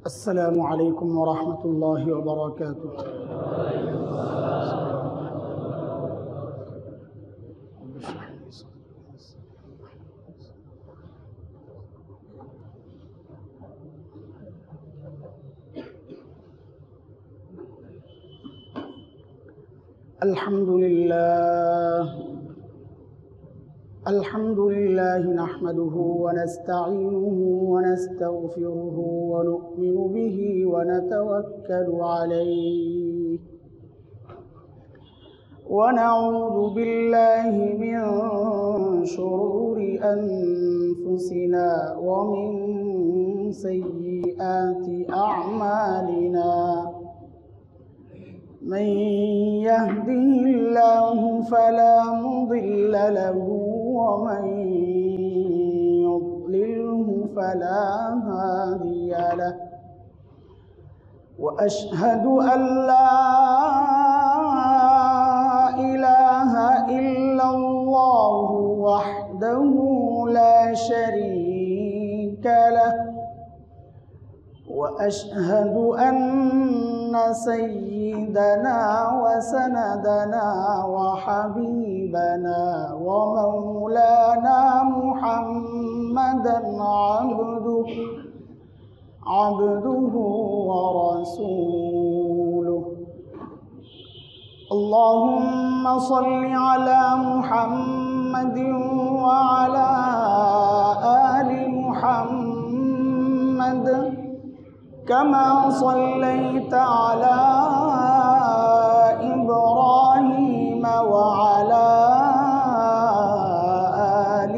السلام عليكم ورحمة الله وبركاته. الحمد لله نحمده ونستعينه ونستغفره ونؤمن به ونتوكل عليه ونعوذ بالله من شرور أنفسنا ومن سيئات أعمالنا. من يهده الله فلا مضل له ومن يضلله فلا هادي له. وأشهد أن لا إله إلا الله وحده لا شريك له. وأشهد أن سيدنا وسندنا وحبيبنا ومولانا محمدا عبده ورسوله. اللهم صل على محمد وعلى آل محمد كما صليت على إبراهيم وعلى آل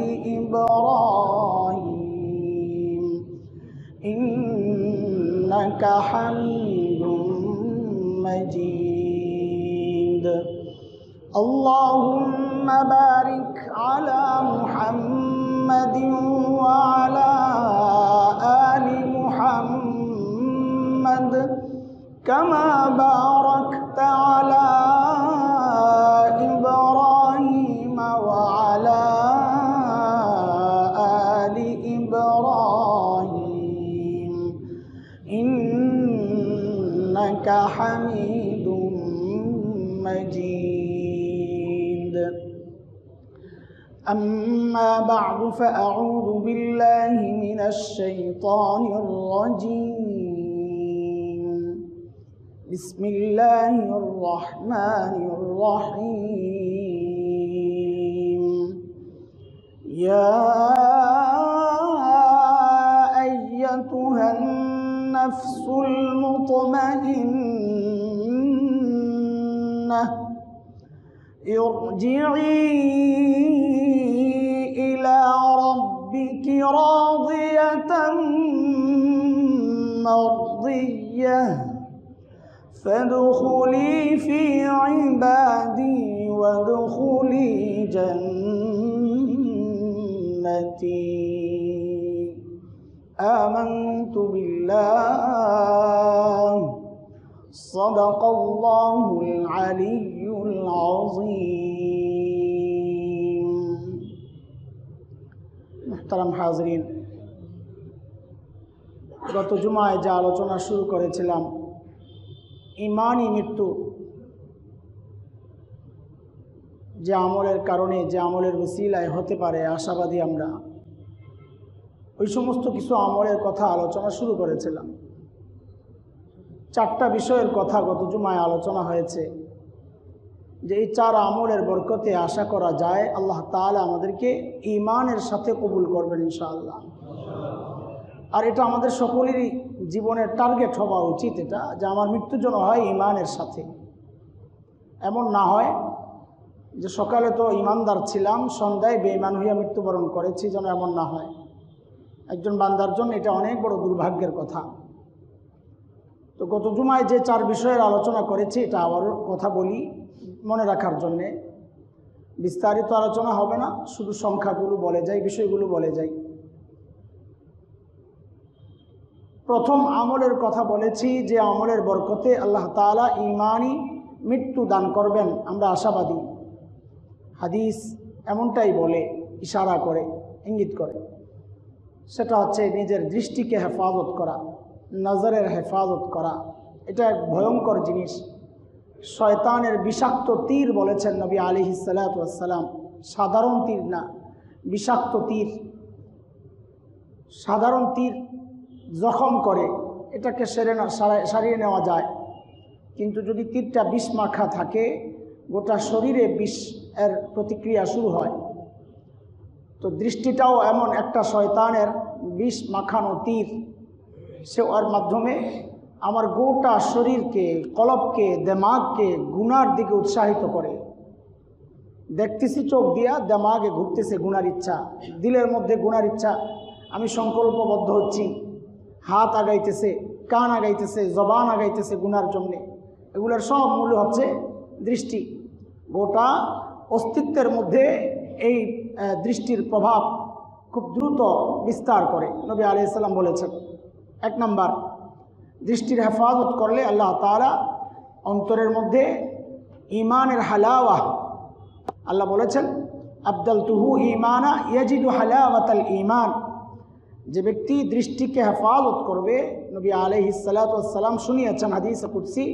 إبراهيم إنك حميد مجيد. اللهم بارك على محمد وعلى آل محمد كما باركت على إبراهيم وعلى آل إبراهيم إنك حميد مجيد. أما بعد فأعوذ بالله من الشيطان الرجيم. بسم الله الرحمن الرحيم. يا أيتها النفس المطمئنة ارجعي إلى ربك راضية مرضية فادخلي في عبادي وادخلي جنتي. آمنت بالله صدق الله العلي العظيم. محترم হাজরিন, গত জুমায় যে আলোচনা শুরু করেছিলাম ঈমানই মৃত্যু, যে আমলের কারণে যে আমলের ওসিলায় হতে পারে আশাবাদী আমরা, ওই সমস্ত কিছু আমলের কথা আলোচনা শুরু করেছিলাম। 4টা বিষয়ের কথা গত জুমায় আলোচনা হয়েছে যে এই 4 আমলের বরকতে আশা করা যায় আল্লাহ তাআলা আমাদেরকে ঈমানের সাথে কবুল করবেন ইনশাআল্লাহ। আর এটা আমাদের সকলেরই জীবনের টার্গেট হওয়া উচিত, এটা যে আমার মৃত্যু যেন হয় ঈমানের সাথে। এমন না হয় যে সকালে তো ঈমানদার ছিলাম, সন্ধ্যায় বেঈমান হইয়া মৃত্যুবরণ করেছি, যেন এমন না হয়। একজন বান্দার জন্য এটা অনেক বড় দুর্ভাগ্যের কথা। তো গত জুমায় যে 4 বিষয়ের আলোচনা করেছি এটা আবারও কথা বলি মনে রাখার জন্যে। বিস্তারিত আলোচনা হবে না, শুধু সংখ্যাগুলো বলে যাই, বিষয়গুলো বলে যাই। প্রথম আমলের কথা বলেছি যে আমলের বরকতে আল্লাহ তাআলা ঈমানি মৃত্যু দান করবেন, আমরা আশাবাদী। হাদিস এমনটাই বলে, ইশারা করে, ইঙ্গিত করে। সেটা হচ্ছে নিজের দৃষ্টিকে হেফাজত করা, নজরের হেফাজত করা, এটা এক ভয়ঙ্কর জিনিস। শয়তানের বিষাক্ত তীর বলেছেন নবী আলাইহিস সালাতু ওয়াস সালাম, সাধারণ তীর না, বিষাক্ত তীর। সাধারণ তীর জখম করে, এটাকে সারিয়ে নেওয়া যায়, কিন্তু যদি তীরটা বিষ মাখা থাকে গোটা শরীরে বিষ এর প্রতিক্রিয়া শুরু হয়। তো দৃষ্টিটাও এমন একটা শয়তানের বিষ মাখানো তীর, সে ওর মাধ্যমে আমার গোটা শরীরকে, কলবকে, দেমাগকে গুনার দিকে উৎসাহিত করে। দেখতেছি চোখ দিয়া, দেমাগে ঘুরতেছে গুনার ইচ্ছা, দিলের মধ্যে গুনার ইচ্ছা, আমি সংকল্পবদ্ধ হচ্ছি, হাত আগাইতেছে, কান আগাইতেছে, জবান আগাইতেছে গুনার জন্যে। এগুলোর সব মূল হচ্ছে দৃষ্টি। গোটা অস্তিত্বের মধ্যে এই দৃষ্টির প্রভাব খুব দ্রুত বিস্তার করে। নবী আলাইহিস সালাম বলেছেন, 1 নম্বর, দৃষ্টির হেফাজত করলে আল্লাহ তাআলা অন্তরের মধ্যে ঈমানের হালাওয়া, আল্লাহ বলেছেন আবদালতুহু ঈমানা ইয়াজিদু হালাওয়াতাল ঈমান। যে ব্যক্তি দৃষ্টিকে হেফাজত করবে, নবী আলাইহিস সালাতু ওয়াস সালাম শুনিয়েছেন হাদিসে কুদসি,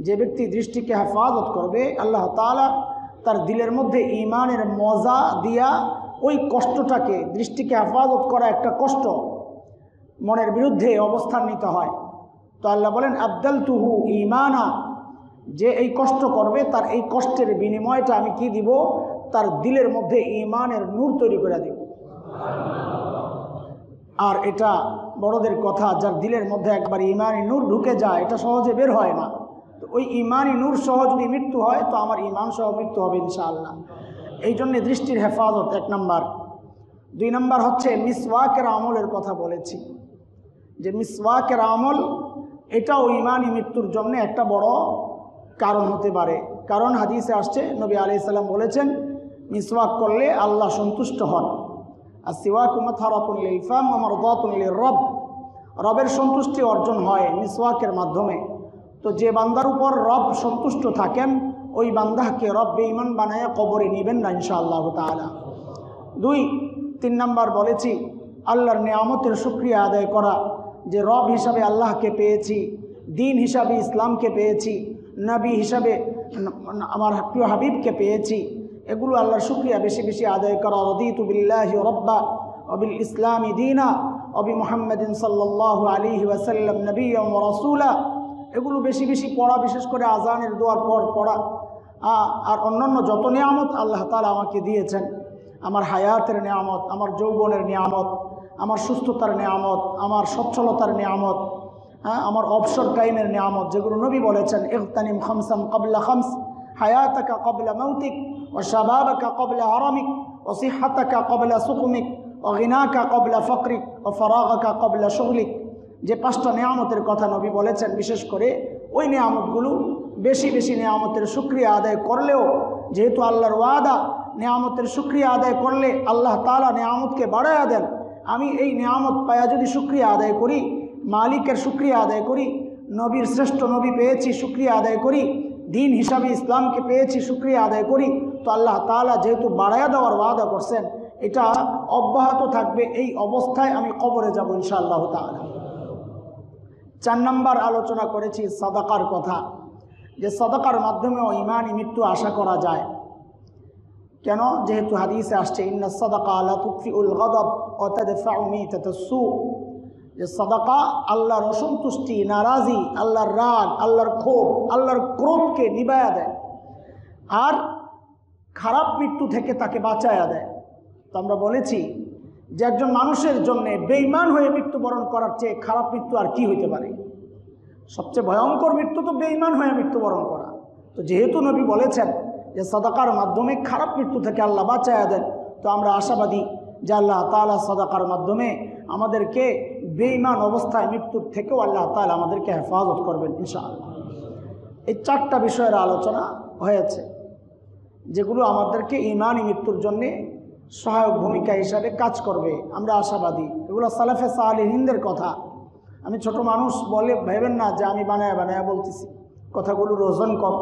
যে ব্যক্তি দৃষ্টিকে হেফাজত করবে আল্লাহ তাআলা তার দিলের মধ্যে ঈমানের মজা দিয়া ওই কষ্টটাকে, দৃষ্টিকে হেফাজত করা একটা কষ্ট, মনের বিরুদ্ধে অবস্থান নিতে হয়। তো আল্লাহ বলেন আবদালতুহু ঈমানা, যে এই কষ্ট করবে তার এই কষ্টের বিনিময়টা আমি কি দিব, তার দিলের মধ্যে ঈমানের নূর তৈরি করে দিব। আর এটা বড়দের কথা, যার দিলের মধ্যে একবার ঈমানি নূর ঢুকে যায় এটা সহজে বের হয় না। তো ওই ঈমানি নূর সহ যদি মৃত্যু হয় তো আমার ঈমান সহ মৃত্যু হবে ইনশাআল্লাহ। এই জন্যে দৃষ্টির হেফাজত 1 নম্বর। 2 নম্বর হচ্ছে মিসওয়াকের আমলের কথা বলেছি, যে মিসওয়াকের আমল এটাও ঈমানি মৃত্যুর জন্য একটা বড় কারণ হতে পারে। কারণ হাদিসে আসছে, নবী আলাইহিস সালাম বলেছেন মিসওয়াক করলে আল্লাহ সন্তুষ্ট হন। আসওয়াকু মাতহারাতুন লিল ফাম ওয়া মারদাতুন লির-রব, রবের সন্তুষ্টি অর্জন হয় মিসওয়াকের মাধ্যমে। তো যে বান্দার উপর রব সন্তুষ্ট থাকেন ওই বান্দাকে রব বেঈমান বানায়া কবরে নেবেন না ইনশাআল্লাহ তাআলা। 3 নম্বর বলেছি আল্লাহর নিয়ামতের শুকরিয়া আদায় করা, যে রব হিসাবে আল্লাহকে পেয়েছি, দিন হিসাবে ইসলামকে পেয়েছি, নবী হিসাবে আমার প্রিয় হাবিবকে পেয়েছি, এগুলো আল্লাহর শুকরিয়া বেশি বেশি আদায় করা। রাদিতু বিল্লাহি রাব্বা ওয়া বিল ইসলামি দীনা ওয়া বি মুহাম্মাদিন সাল্লাল্লাহু আলাইহি ওয়াসাল্লাম নবিয়্যান ওয়া রাসূলা, এগুলো বেশি বেশি পড়া, বিশেষ করে আজানের দোয়ার পর পড়া। আর অন্যান্য যত নিয়ামত আল্লাহ তাআলা আমাকে দিয়েছেন, আমার হায়াতের নিয়ামত, আমার যৌবনের নিয়ামত, আমার সুস্থতার নিয়ামত, আমার সচ্ছলতার নিয়ামত, আমার অবসর টাইমের নিয়ামত, যেগুলো নবী বলেছেন ইগতানিম খামসান ক্বাবলা খামস, হায়াতাকা ক্বাবলা মাউতিক ওয়া শাবাবাকা ক্বাবলা হারামিক ওয়া সিহহাতাকা ক্বাবলা সুকুমিক ওয়া গিনাকা ক্বাবলা ফাকরিক ওয়া ফারাগাকা ক্বাবলা শুগলিক। যে 5টা নিয়ামতের কথা নবী বলেছেন, বিশেষ করে ওই নিয়ামতগুলো বেশি বেশি নিয়ামতের শুকরিয়া আদায় করলেও, যেহেতু আল্লাহর ওয়াদা নিয়ামতের শুকরিয়া আদায় করলে আল্লাহ তাআলা নিয়ামতকে বাড়ায়া দেন, আমি এই নিয়ামত পায়া যদি শুকরিয়া আদায় করি, মালিকের শুকরিয়া আদায় করি, নবীর শ্রেষ্ঠ নবী পেয়েছি শুকরিয়া আদায় করি, দিন হিসাবে ইসলামকে পেয়েছি শুকরিয়া আদায় করি, তো আল্লাহ তাআলা যেহেতু বাড়ায়া দেওয়ার ওয়াদা করছেন এটা অব্যাহত থাকবে। এই অবস্থায় আমি কবরে যাব ইনশাআল্লাহ তাআলা। 4 নম্বর আলোচনা করেছি সাদাকার কথা, যে সাদাকার মাধ্যমেও ঈমানি মৃত্যু আশা করা যায়। কেন? যেহেতু হাদিসে আসছে ইন্নাস সাদাকা লা তুতফিউল গাদাব ওয়া তাদফাউ মিতাতাস সু, যে সাদাকা আল্লাহর অসন্তুষ্টি, নারাজি, আল্লাহর রাগ, আল্লাহর ক্ষোভ, আল্লাহর ক্রোধকে নিবায়া দেয় আর খারাপ মৃত্যু থেকে তাকে বাঁচায়া দেয়। তো আমরা বলেছি যে একজন মানুষের জন্য বেঈমান হয়ে মৃত্যুবরণ করার চেয়ে খারাপ মৃত্যু আর কি হইতে পারে? সবচেয়ে ভয়ঙ্কর মৃত্যু তো বেঈমান হয়ে মৃত্যুবরণ করা। তো যেহেতু নবী বলেছেন যে সাদাকার মাধ্যমে খারাপ মৃত্যু থেকে আল্লাহ বাঁচায়া দেন, তো আমরা আশাবাদী যে আল্লাহ তাআলা সাদাকার মাধ্যমে আমাদেরকে বেঈমান অবস্থায় মৃত্যুর থেকেও আল্লাহ তাআলা আমাদেরকে হেফাজত করবেন ইনশাআল্লাহ। এই 4টা বিষয়ের আলোচনা হয়েছে, যেগুলো আমাদেরকে ঈমানি মৃত্যুর জন্যে সহায়ক ভূমিকা হিসাবে কাজ করবে, আমরা আশাবাদী। এগুলো সালাফে সালেহিনদের কথা। আমি ছোট মানুষ বলে ভেবেন না যে আমি বানায়া বানায়া বলতেছি, কথাগুলোর ওজন কম।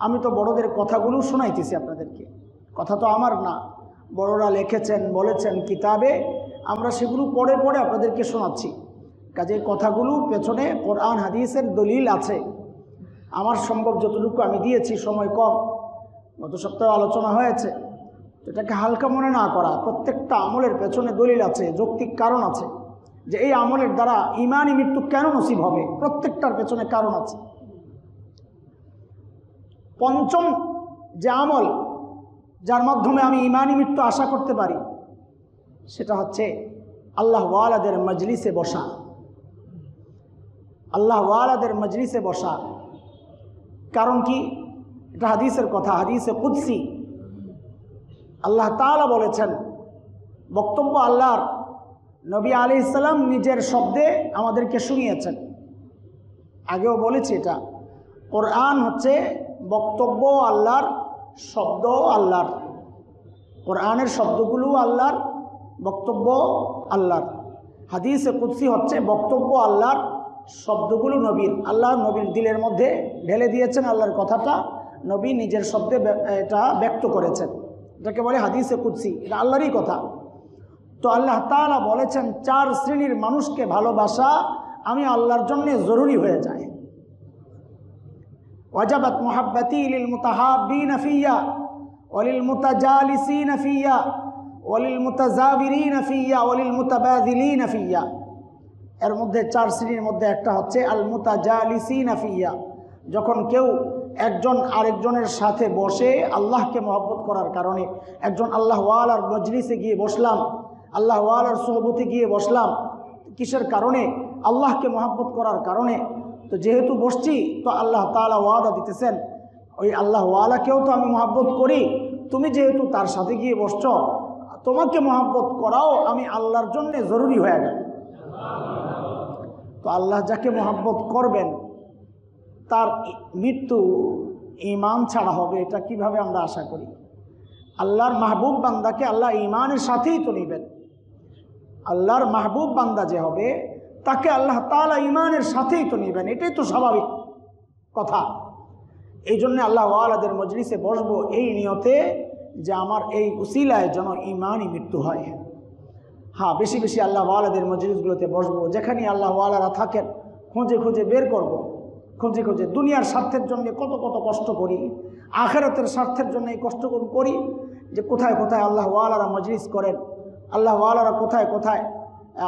আমি তো বড়দের কথাগুলো শোনাইতেছি আপনাদেরকে, কথা তো আমার না, বড়রা লিখেছেন, বলেছেন কিতাবে, আমরা সেগুলো পড়ে পড়ে আপনাদেরকে শোনাচ্ছি। কাজে কথাগুলোর পেছনে কোরআন হাদিসের দলিল আছে। আমার সম্ভব যতটুকু আমি দিয়েছি, সময় কম, গত সপ্তাহে আলোচনা হয়েছে। এটাকে হালকা মনে না করা, প্রত্যেকটা আমলের পেছনে দলিল আছে, যৌক্তিক কারণ আছে যে এই আমলের দ্বারা ঈমানি মৃত্যু কেন নসিব হবে, প্রত্যেকটার পেছনে কারণ আছে। পঞ্চম যে আমল যার মাধ্যমে আমি ঈমানি মৃত্যু আশা করতে পারি সেটা হচ্ছে আল্লাহ ওয়ালাদের মজলিসে বসা। আল্লাহ ওয়ালাদের মজলিসে বসা। কারণ কি? এটা হাদিসের কথা, হাদিসে কুদসি। আল্লাহ তাআলা বলেছেন, বক্তব্য আল্লাহর, নবী আলাইহিস সালাম নিজের শব্দে আমাদেরকে শুনিয়েছেন। আগেও বলেছি এটা, কোরআন হচ্ছে বক্তব্য আল্লাহর, শব্দ আল্লাহর। কোরআনের শব্দগুলো আল্লাহর, বক্তব্য আল্লাহর। হাদিসে কুদসি হচ্ছে বক্তব্য আল্লাহর, শব্দগুলো নবীর। আল্লাহ নবীর দিলের মধ্যে ঢেলে দিয়েছেন আল্লাহর কথাটা, নবী নিজের শব্দে এটা ব্যক্ত করেছেন। এটাকে বলে হাদিসে কুদসি, এটা আল্লাহরই কথা। তো আল্লাহ তাআলা বলেছেন 4 শ্রেণীর মানুষকে ভালোবাসা আমি আল্লাহর জন্য জরুরি হয়ে যায়। ওয়াজাবাত মুহাব্বতি লিল মুতাহাব্বিনা ফিয়া ওয়ালিল মুতাজালিসিনা ফিয়া ওয়ালিল মুতাজাবিরিনা ফিয়া ওয়ালিল মুতাবাযিলিনা ফিয়া। এর মধ্যে 4 শ্রেণীর মধ্যে একটা হচ্ছে আল মুতাজালিসিনা ফিয়া। যখন কেউ একজন আরেকজনের সাথে বসে আল্লাহকে মহব্বত করার কারণে, একজন আল্লাহ ওয়ালার মজলিসে গিয়ে বসলাম, আল্লাহ ওয়ালার সোহবতে গিয়ে বসলাম, কিসের কারণে? আল্লাহকে মহব্বত করার কারণে। তো যেহেতু বসছি, তো আল্লাহ তাআলা ওয়াদা দিতেছেন ওই আল্লাহ ওয়ালাকেও তো আমি মহব্বত করি, তুমি যেহেতু তার সাথে গিয়ে বসছ, তোমাকে মহব্বত করাও আমি আল্লাহর জন্য জরুরি হয়ে গেল। তো আল্লাহ যাকে মহব্বত করবেন তার মৃত্যু ঈমান ছাড়া হবে, এটা কিভাবে আমরা আশা করি? আল্লাহর মাহবুব বান্দাকে আল্লাহ ঈমানের সাথেই তো নেবেন। আল্লাহর মাহবুব বান্দা যে হবে তাকে আল্লাহ তাআলা ঈমানের সাথেই তো নেবেন, এটাই তো স্বাভাবিক কথা। এই জন্য আল্লাহ ওয়ালাদের মজলিসে বসবো এই নিয়তে যে আমার এই উসিলায় যেন ঈমানি মৃত্যু হয়। হ্যাঁ, বেশি বেশি আল্লাহ ওয়ালাদের মজলিসগুলোতে বসবো, যেখানে আল্লাহ ওয়ালারা থাকেন খুঁজে খুঁজে বের করব, খুঁজে খুঁজে। দুনিয়ার স্বার্থের জন্য কত কত কষ্ট করি, আখিরাতের স্বার্থের জন্য এই কষ্ট করি যে কোথায় কোথায় আল্লাহ ওয়ালারা মজলিস করেন, আল্লাহ ওয়ালারা কোথায় কোথায়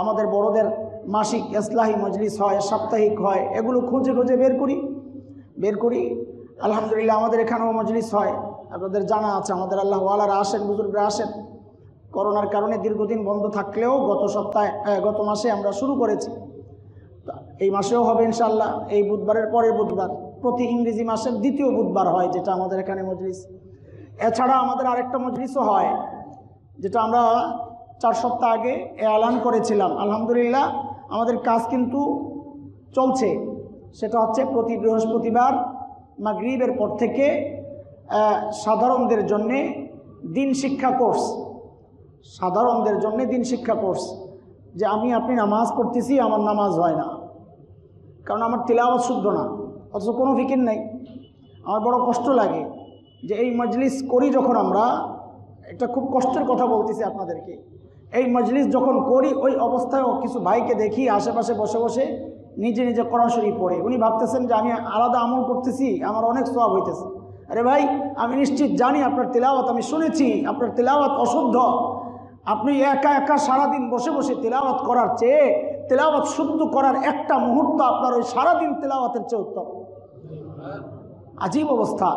আমাদের বড়দের মাসিক ইসলাহি মজলিস হয়, সাপ্তাহিক হয়, এগুলো খুঁজে খুঁজে বের করি। আলহামদুলিল্লাহ আমাদের এখানেও মজলিস হয়, আপনাদের জানা আছে। আমাদের আল্লাহ ওয়ালারা আসেন, বুজুর্গরা আসেন। করোনার কারণে দীর্ঘদিন বন্ধ থাকলেও গত মাসে আমরা শুরু করেছি। এই মাসেও হবে ইনশাআল্লাহ, এই বুধবারের পরের বুধবার, প্রতি ইংরেজি মাসের 2য় বুধবার হয় যেটা আমাদের এখানে মজলিস। এছাড়া আমাদের আরেকটা মজলিসও হয় যেটা আমরা 4 সপ্তাহ আগে এলান করেছিলাম। আলহামদুলিল্লাহ আমাদের কাজ কিন্তু চলছে। সেটা হচ্ছে প্রতি বৃহস্পতিবার মাগরিবের পর থেকে সাধারণদের জন্যে দিন শিক্ষা কোর্স, সাধারণদের জন্য দিন শিক্ষা কোর্স। যে আপনি নামাজ পড়তেছি, আমার নামাজ হয় না, কারণ আমার তিলাওয়াত শুদ্ধ না, অথচ কোনো ফিকির নেই। আমার বড় কষ্ট লাগে যে এই মজলিস করি যখন আমরা, একটা খুব কষ্টের কথা বলতেছি আপনাদেরকে, এই মজলিস যখন করি ওই অবস্থায়ও কিছু ভাইকে দেখি আশেপাশে বসে বসে নিজে নিজে কোরআন শরীফ পড়ে। উনি ভাবতেছেন যে আমি আলাদা আমল করতেছি, আমার অনেক সওয়াব হইতেছে। আরে ভাই, আমি নিশ্চিত জানি আপনার তিলাওয়াত, আমি শুনেছি আপনার তিলাওয়াত অশুদ্ধ। আপনি একা একা সারাদিন বসে বসে তিলাওয়াত করার চেয়ে তিলাওয়াত শুদ্ধ করার একটা মুহূর্ত আপনার ওই সারাদিন তিলাওয়াতের চেয়ে উত্তম। আজীব অবস্থা।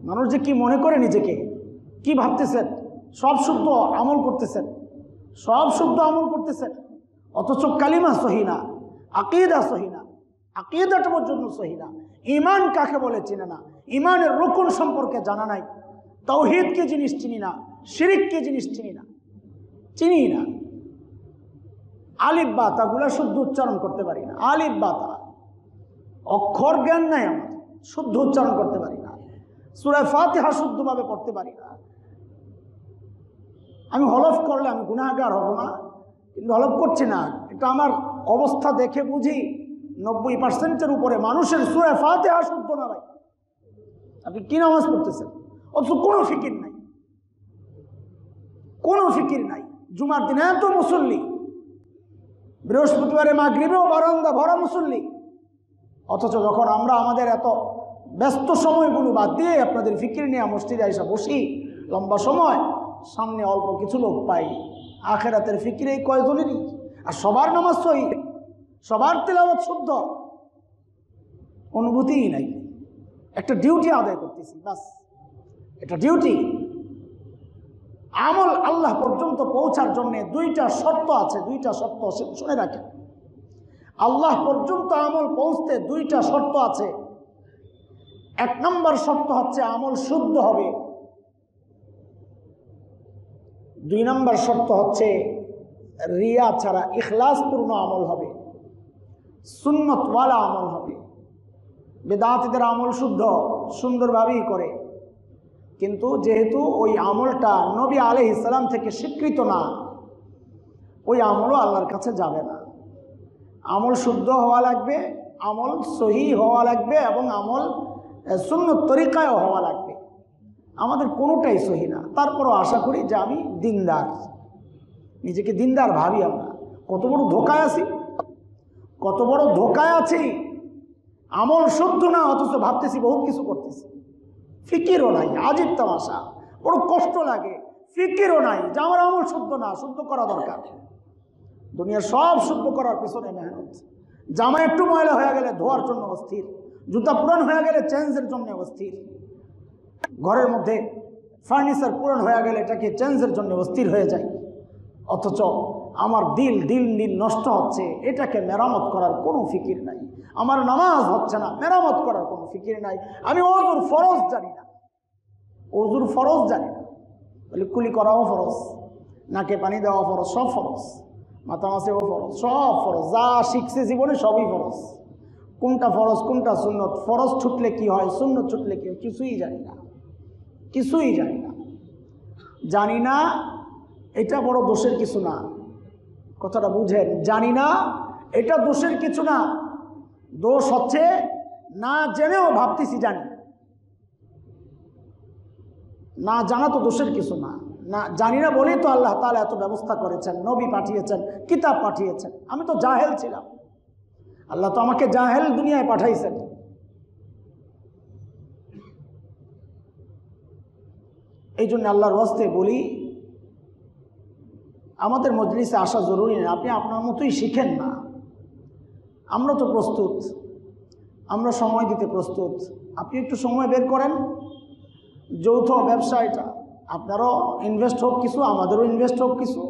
মানুষ যে কি মনে করে নিজেকে, কি ভাবতেছেন, সব শুদ্ধ আমল করতেছেন, সব শুদ্ধ আমল করতেছেন, অথচ কালিমা সহিনা, আকিদা সহিনা, আকিদাটা পর্যন্ত সহিনা। ঈমান কাকে বলে চিনে না, ঈমানের রুকন সম্পর্কে জানা নাই, তাওহীদ কি জিনিস চিনি না, শিরক কি জিনিস চিনি না। আলিফ বাতাগুলা শুদ্ধ উচ্চারণ করতে পারি না, আলিফ বাতা অক্ষর জ্ঞান নাই আমার, শুদ্ধ উচ্চারণ করতে পারি না, সূরা ফাতিহা শুদ্ধভাবে পড়তে পারি না। আমি হলফ করলে আমি গুনাহগার হব না, কিন্তু হলফ করছি না। এটা আমার অবস্থা দেখে বুঝি 90% উপরে মানুষের সূরা ফাতিহা শুদ্ধ না। ভাই, আপনি কি নামাজ পড়তেছেন, অথচ কোনো ফিকির নাই, কোনো ফিকির নাই। জুমার দিনে এত মুসল্লি, বৃহস্পতিবারে মাগরিবেও বারান্দা ভরা মুসল্লি, অথচ যখন আমরা আমাদের এত ব্যস্ত সময়গুলো বাদ দিয়ে আপনাদের ফিকির নিয়ে মসজিদে এসে বসি লম্বা সময়, সামনে অল্প কিছু লোক পাই। আখেরাতের ফিকির এই কয়জনেরই, আর সবার নামাজ সহি, সবার তেলাওয়াত শুদ্ধ, অনুভূতিই নাই। একটা ডিউটি আদায় করতেছি, বাস এটা ডিউটি। আমল আল্লাহ পর্যন্ত পৌঁছার জন্য দুইটা শর্ত আছে, দুইটা শর্ত শুনে রাখেন। আল্লাহ পর্যন্ত আমল পৌঁছতে দুইটা শর্ত আছে। এক নম্বর শর্ত হচ্ছে আমল শুদ্ধ হবে। দুই নম্বর শর্ত হচ্ছে রিয়া ছাড়া ইখলাসপূর্ণ আমল হবে, সুন্নতওয়ালা আমল হবে। বেদাতীদের আমল শুদ্ধ, সুন্দরভাবেই করে, কিন্তু যেহেতু ওই আমলটা নবী আলাইহিস সালাম থেকে স্বীকৃত না, ওই আমলও আল্লাহর কাছে যাবে না। আমল শুদ্ধ হওয়া লাগবে, আমল সহি হওয়া লাগবে, এবং আমল সুন্নত তরিকায়ও হওয়া লাগবে। আমাদের কোনোটাই সহি না, তারপরও আশা করি যে আমি দিনদার, নিজেকে দিনদার ভাবি। আমরা কত বড় ধোকায় আছি, কত বড় ধোকায় আছি। আমল শুদ্ধ না, অথচ ভাবতেছি বহুত কিছু করতেছি, ফিকিরও নাই। আজীব তামাশা, বড় কষ্ট লাগে। ফিকিরও নাই যে আমার আমল শুদ্ধ না, শুদ্ধ করা দরকার। দুনিয়ার সব শুদ্ধ করার পিছনে মেহনত। জামা একটু ময়লা হয়ে গেলে ধোয়ার জন্য অস্থির, জুতা পুরান হয়ে গেলে চেঞ্জের জন্য অস্থির, ঘরের মধ্যে ফার্নিচার পুরান হয়ে গেলে এটাকে চেঞ্জের জন্য অস্থির হয়ে যায়। অথচ আমার দিল দিন দিন নষ্ট হচ্ছে, এটাকে মেরামত করার কোনো ফিকির নাই। আমার নামাজ হচ্ছে না, মেরামত করার কোনো ফিকির নাই। আমি ওযুর ফরজ জানি না, ওযুর ফরজ জানি না, বলে কুলি করাও ফরজ, নাকে পানি দেওয়া ফরজ, সব ফরজ, মাথা মাছেও ফরজ, সব ফরজ, যা শিখছে জীবনে সবই ফরজ। কোনটা ফরজ কোনটা সুন্নত, ফরজ ছুটলে কি হয়, সুন্নত ছুটলে কি হয়, কিছুই জানি না, কিছুই জানি না। জানি না এটা বড় দোষের কিছু না, কথাটা বুঝেন। জানি না এটা দোষের কিছু না, দোষ হচ্ছে না জেনেও ভাবতেছি জানি। না জানা তো দোষের কিছু না, না জানি না বলেই তো আল্লাহ তাআলা এত ব্যবস্থা করেছেন, নবী পাঠিয়েছেন, কিতাব পাঠিয়েছেন। আমি তো জাহেল ছিলাম, আল্লাহ তো আমাকে জাহেল দুনিয়ায় পাঠাইছেন। এই জন্য আল্লাহর ওয়াস্তে বলি, আমাদের মজলিসে আসা জরুরি না, আপনি আপনার মতোই শিখেন না। আমরা তো প্রস্তুত, আমরা সময় দিতে প্রস্তুত। আপনি একটু সময় বের করেন, যৌথ ব্যবসা এটা, আপনারও ইনভেস্ট হোক কিছু, আমাদেরও ইনভেস্ট হোক কিছু,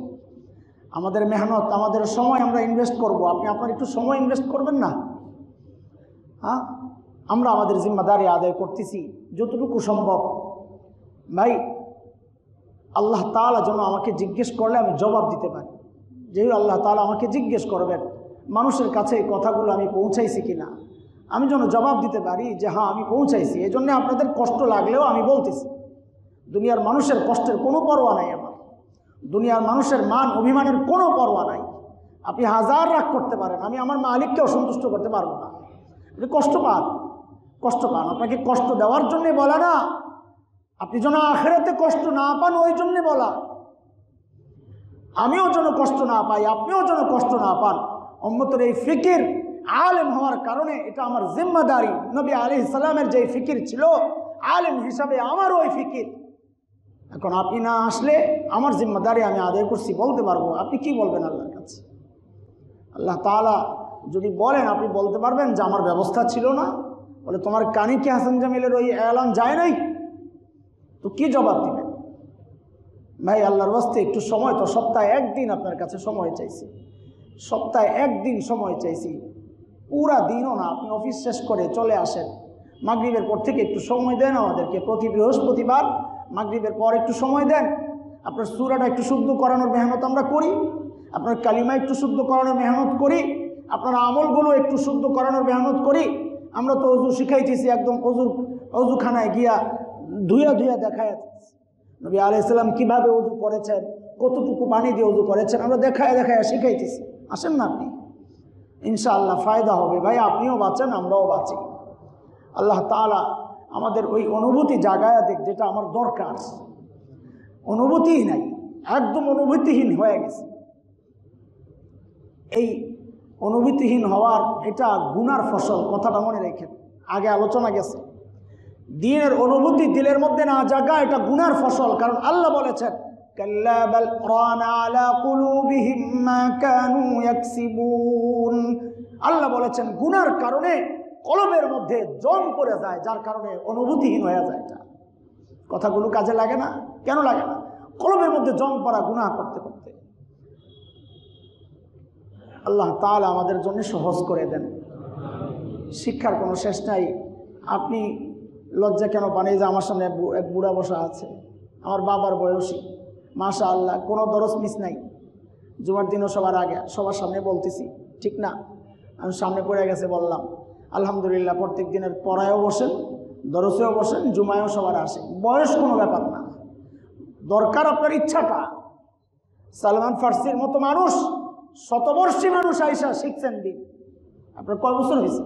আমাদের মেহনত, আমাদের সময় আমরা ইনভেস্ট করব। আপনি আপনার একটু সময় ইনভেস্ট করবেন না? হ্যাঁ, আমরা আমাদের জিম্মাদারি আদায় করতেছি যতটুকু সম্ভব। ভাই, আল্লাহ তাআলা যেন আমাকে জিজ্ঞেস করলে আমি জবাব দিতে পারি। যেহেতু আল্লাহ তাআলা আমাকে জিজ্ঞেস করবেন মানুষের কাছে এই কথাগুলো আমি পৌঁছাইছি কিনা, আমি যেন জবাব দিতে পারি যে হ্যাঁ আমি পৌঁছাইছি। এই জন্য আপনাদের কষ্ট লাগলেও আমি বলতেছি, দুনিয়ার মানুষের কষ্টের কোনো পরোয়া নাই আমার, দুনিয়ার মানুষের মান অভিমানের কোনো পরোয়া নাই। আপনি হাজার রাগ করতে পারেন, আমি আমার মালিককেও সন্তুষ্ট করতে পারবো না। আপনি কষ্ট পান, কষ্ট পান, আপনাকে কষ্ট দেওয়ার জন্যে বলা না, আপনি যেন আখিরাতে কষ্ট না পান ওই জন্যে বলা। আমিও যেন কষ্ট না পাই, আপনিও যেন কষ্ট না পান। উম্মতের এই ফিকির আলেম হওয়ার কারণে এটা আমার জিম্মাদারি। নবী আলাইহিস সালামের যে ফিকির ছিল, আলেম হিসাবে আমারও ওই ফিকির। এখন আপনি না আসলে আমার জিম্মাদারি আমি আদায় করছি বলতে পারবো। আপনি কি বলবেন আল্লাহর কাছে? আল্লাহ তাআলা যদি বলেন, আপনি বলতে পারবেন যে আমার ব্যবস্থা ছিল না? বলে তোমার কানে কি হাসান জামিলের ওই এলান যায় নাই? তো কি জবাব দিবেন? ভাই, আল্লাহর ওয়াস্তে একটু সময়, তো সপ্তাহে একদিন আপনার কাছে সময় চাইছি, সপ্তাহে একদিন সময় চাইছি, পুরা দিনও না। আপনি অফিস শেষ করে চলে আসেন, মাগরিবের পর থেকে একটু সময় দেন আমাদেরকে। প্রতি বৃহস্পতিবার মাগরিবের পর একটু সময় দেন। আপনার সূরাটা একটু শুদ্ধ করানোর মেহনত আমরা করি, আপনার কালিমা একটু শুদ্ধ করানোর মেহনত করি, আপনার আমলগুলো একটু শুদ্ধ করানোর মেহনত করি। আমরা তো অজু শিখাইতেছি, একদম অজুখানায় গিয়া ধুয়া ধুয়া দেখায় নবী আলাইহিস সালাম কীভাবে অজু করেছেন, কতটুকু পানি দিয়ে অজু করেছেন, আমরা দেখায় দেখায় শিখাইতেছি। আসেন না আপনি, ইনশাআল্লাহ ফায়দা হবে। ভাই, আপনিও বাঁচেন, আমরাও বাঁচি। আল্লাহ তাআলা আমাদের ওই অনুভূতি জাগায়া দেখ, যেটা আমার দরকার। অনুভূতিই নাই, একদম অনুভূতিহীন হয়ে গেছে। এই অনুভূতিহীন হওয়ার এটা গুনার ফসল, কথাটা মনে রেখেন। আগে আলোচনা গেছে, দ্বীনের অনুভূতি দিলের মধ্যে না জাগা এটা গুনার ফসল। কারণ আল্লাহ বলেছেন কাল্লা বাল রানা আলা কুলুবিহিম মা কানু ইয়াকসিবুন। আল্লাহ বলেছেন গুনার কারণে কলবের মধ্যে জং পড়ে যায়, যার কারণে অনুভূতিহীন হয়ে যায়। এটা কথাগুলো কাজে লাগে না? কেন লাগে না? কলবের মধ্যে জং পড়া গুনাহ করতে করতে। আল্লাহ তাআলা আমাদের জন্য সহজ করে দেন। শিক্ষার কোনো শেষ নাই। আপনি লজ্জা কেন পান? এই যে আমার সামনে এক বুড়া বসা আছে, আমার বাবার বয়সী, মাশাআল্লাহ, কোনো দরস মিস নাই। জুমার দিনও সবার আগে সবার সামনে বলতেছি, ঠিক না? আমি সামনে পড়ে গেছে বললাম আলহামদুলিল্লাহ। প্রত্যেক দিনের পড়ায়ও বসেন, দরসেও বসেন, জুমায়ও সবার আসে। বয়স কোনো ব্যাপার না, দরকার আপনার ইচ্ছাটা। সালমান ফার্সির মতো মানুষ, শতবর্ষী মানুষ আইসা শিখছেন দিন। আপনার কয় বছর হয়েছে?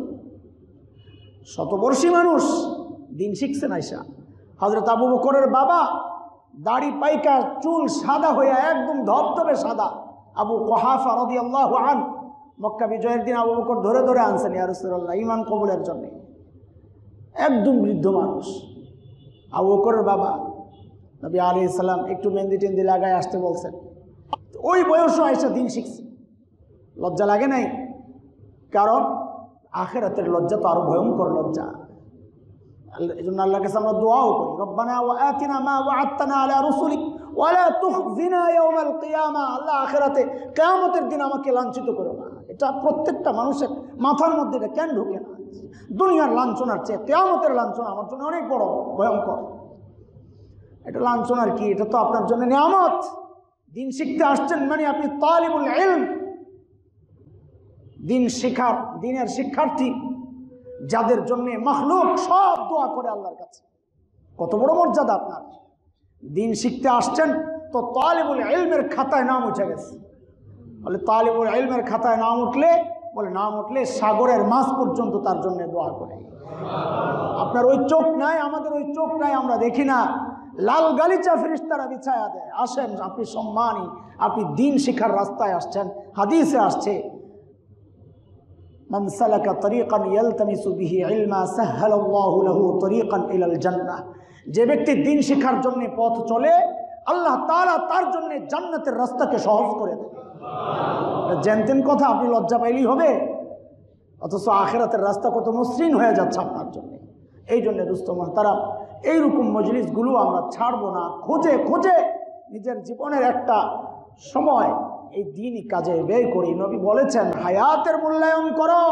শতবর্ষী মানুষ দিন শিখছেন আইসা। হযরত আবু বকরের বাবা দাড়ি পাইকা চুল সাদা হইয়া একদম ধবধবে সাদা, আবু কুহাফা রাদিয়াল্লাহু আনহু মক্কা বিজয়ের দিন আবু বকর ধরে ধরে আনছেন ইয়া রাসূলুল্লাহ ঈমান কবুলের জন্য। একদম বৃদ্ধ মানুষ আবু বকরের বাবা। নবী আলাইহিস সালাম একটু মেহেন্দি টেন্দি লাগায় আসতে বলছেন। ওই বয়সও আইসা দিন শিখছে। লজ্জা লাগে নাই? কারণ আখিরাতের লজ্জা তো আরো ভয়ঙ্কর লজ্জা। এই জন্য আল্লাহর কাছে আমরা দোয়াও করি, রব্বানা ওয়া আতিনা মা ওয়া'আদতানা আলা রুসুলিক ওয়া লা তুখজিনা ইয়াওমাল কিয়ামা। আল্লাহ আখিরাতে কিয়ামতের দিন আমাকে লাঞ্ছিত করো না। এটা প্রত্যেকটা মানুষের মাথার মধ্যে এটা কেন ঢোকে না? দুনিয়ার লাঞ্ছনার চেয়ে কিয়ামতের লাঞ্ছনা আমার জন্য অনেক বড় ভয়ঙ্কর। এটা লাঞ্ছনার কি? এটা তো আপনার জন্য নিয়ামত। দিন শিখতে আসছেন মানে আপনি তালিবুল ইলম, দিন শিখার, দিনের শিক্ষার্থী, যাদের জন্য মাখলুক সব দোয়া করে আল্লাহর কাছে। কত বড় মর্যাদা আপনার। দিন শিখতে আসছেন তো তালিবুল ইলমের খাতায় নাম উঠে গেছে। বলে তালিবুল ইলমের খাতায় নাম উঠলে, বলে নাম উঠলে সাগরের মাছ পর্যন্ত তার জন্য দোয়া করে। আপনার ওই চোখ নাই, আমাদের ওই চোখ নাই, আমরা দেখি না। লাল গালিচা ফেরেশতারা বিছায়া দেয়। আসেন, আপনি সম্মানী, আপনি দিন শিখার রাস্তায় আসছেন। হাদিসে আসছে মান সালাকা তরিকান ইয়ালতামিসু বিহি ইলমা সাহহালাল্লাহু লাহু তরিকান ইলাল জান্নাহ। যে ব্যক্তি দিন শিখার জন্য পথ চলে, আল্লাহ তাআলা তার জন্য জান্নাতের রাস্তাকে সহজ করে দেন। জানতেন কথা? আপনি লজ্জা পাইলেই হবে, অথচ আখিরাতের রাস্তা কত মসৃণ হয়ে যাচ্ছে আপনার জন্য। এই জন্য দোস্ত মুহতারাম, এইরকম মজলিসগুলো আমরা ছাড়বো না। খুঁজে খুঁজে নিজের জীবনের একটা সময় এই দিনই কাজে ব্যয় করি। নবী বলেছেন হায়াতের মূল্যায়ন করো,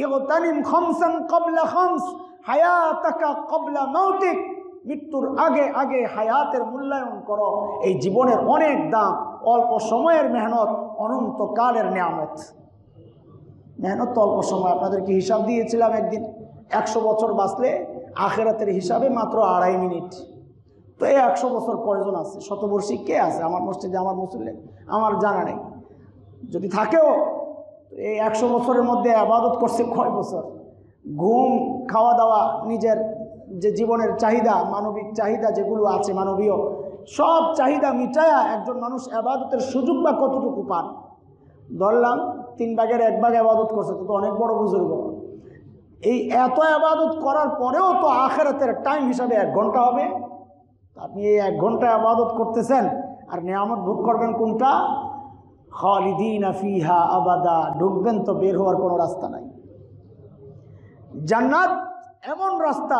ইগতানিম খামসান ক্বাবলা খামস হায়াতাকা ক্বাবলা মাউতিক। মৃত্যুর আগে আগে হায়াতের মূল্যায়ন করো। এই জীবনের অনেক দাম, অল্প সময়ের মেহনত অনন্তকালের নিয়ামত। মেহনত তো অল্প সময়। আপনাদেরকে হিসাব দিয়েছিলাম একদিন, 100 বছর বাঁচলে আখিরাতের হিসাবে মাত্র 2.5 মিনিট। তো এই 100 বছর কয়জন আছে? শতবর্ষী কে আছে আমার মসজিদে, আমার মুসল্লি? আমার জানা নেই। যদি থাকেও এই 100 বছরের মধ্যে ইবাদত করছে কয় বছর? ঘুম, খাওয়া দাওয়া, নিজের যে জীবনের চাহিদা, মানবিক চাহিদা যেগুলো আছে মানবীয়, সব চাহিদা মিটায়া একজন মানুষ ইবাদতের সুযোগ বা কতটুকু পান? ধরলাম 3 ভাগের 1 ভাগ ইবাদত করছে, তো অনেক বড় বুজুর্গ। এই এত ইবাদত করার পরেও তো আখিরাতের টাইম হিসাবে 1 ঘন্টা হবে। আপনি এই 1 ঘন্টা ইবাদত করতেছেন, আর নিয়ামত ভোগ করবেন কোনটা? খালিদিনা ফিহা আবাদা। ঢুকবেন তো বের হওয়ার কোনো রাস্তা নাই। জান্নাত এমন রাস্তা,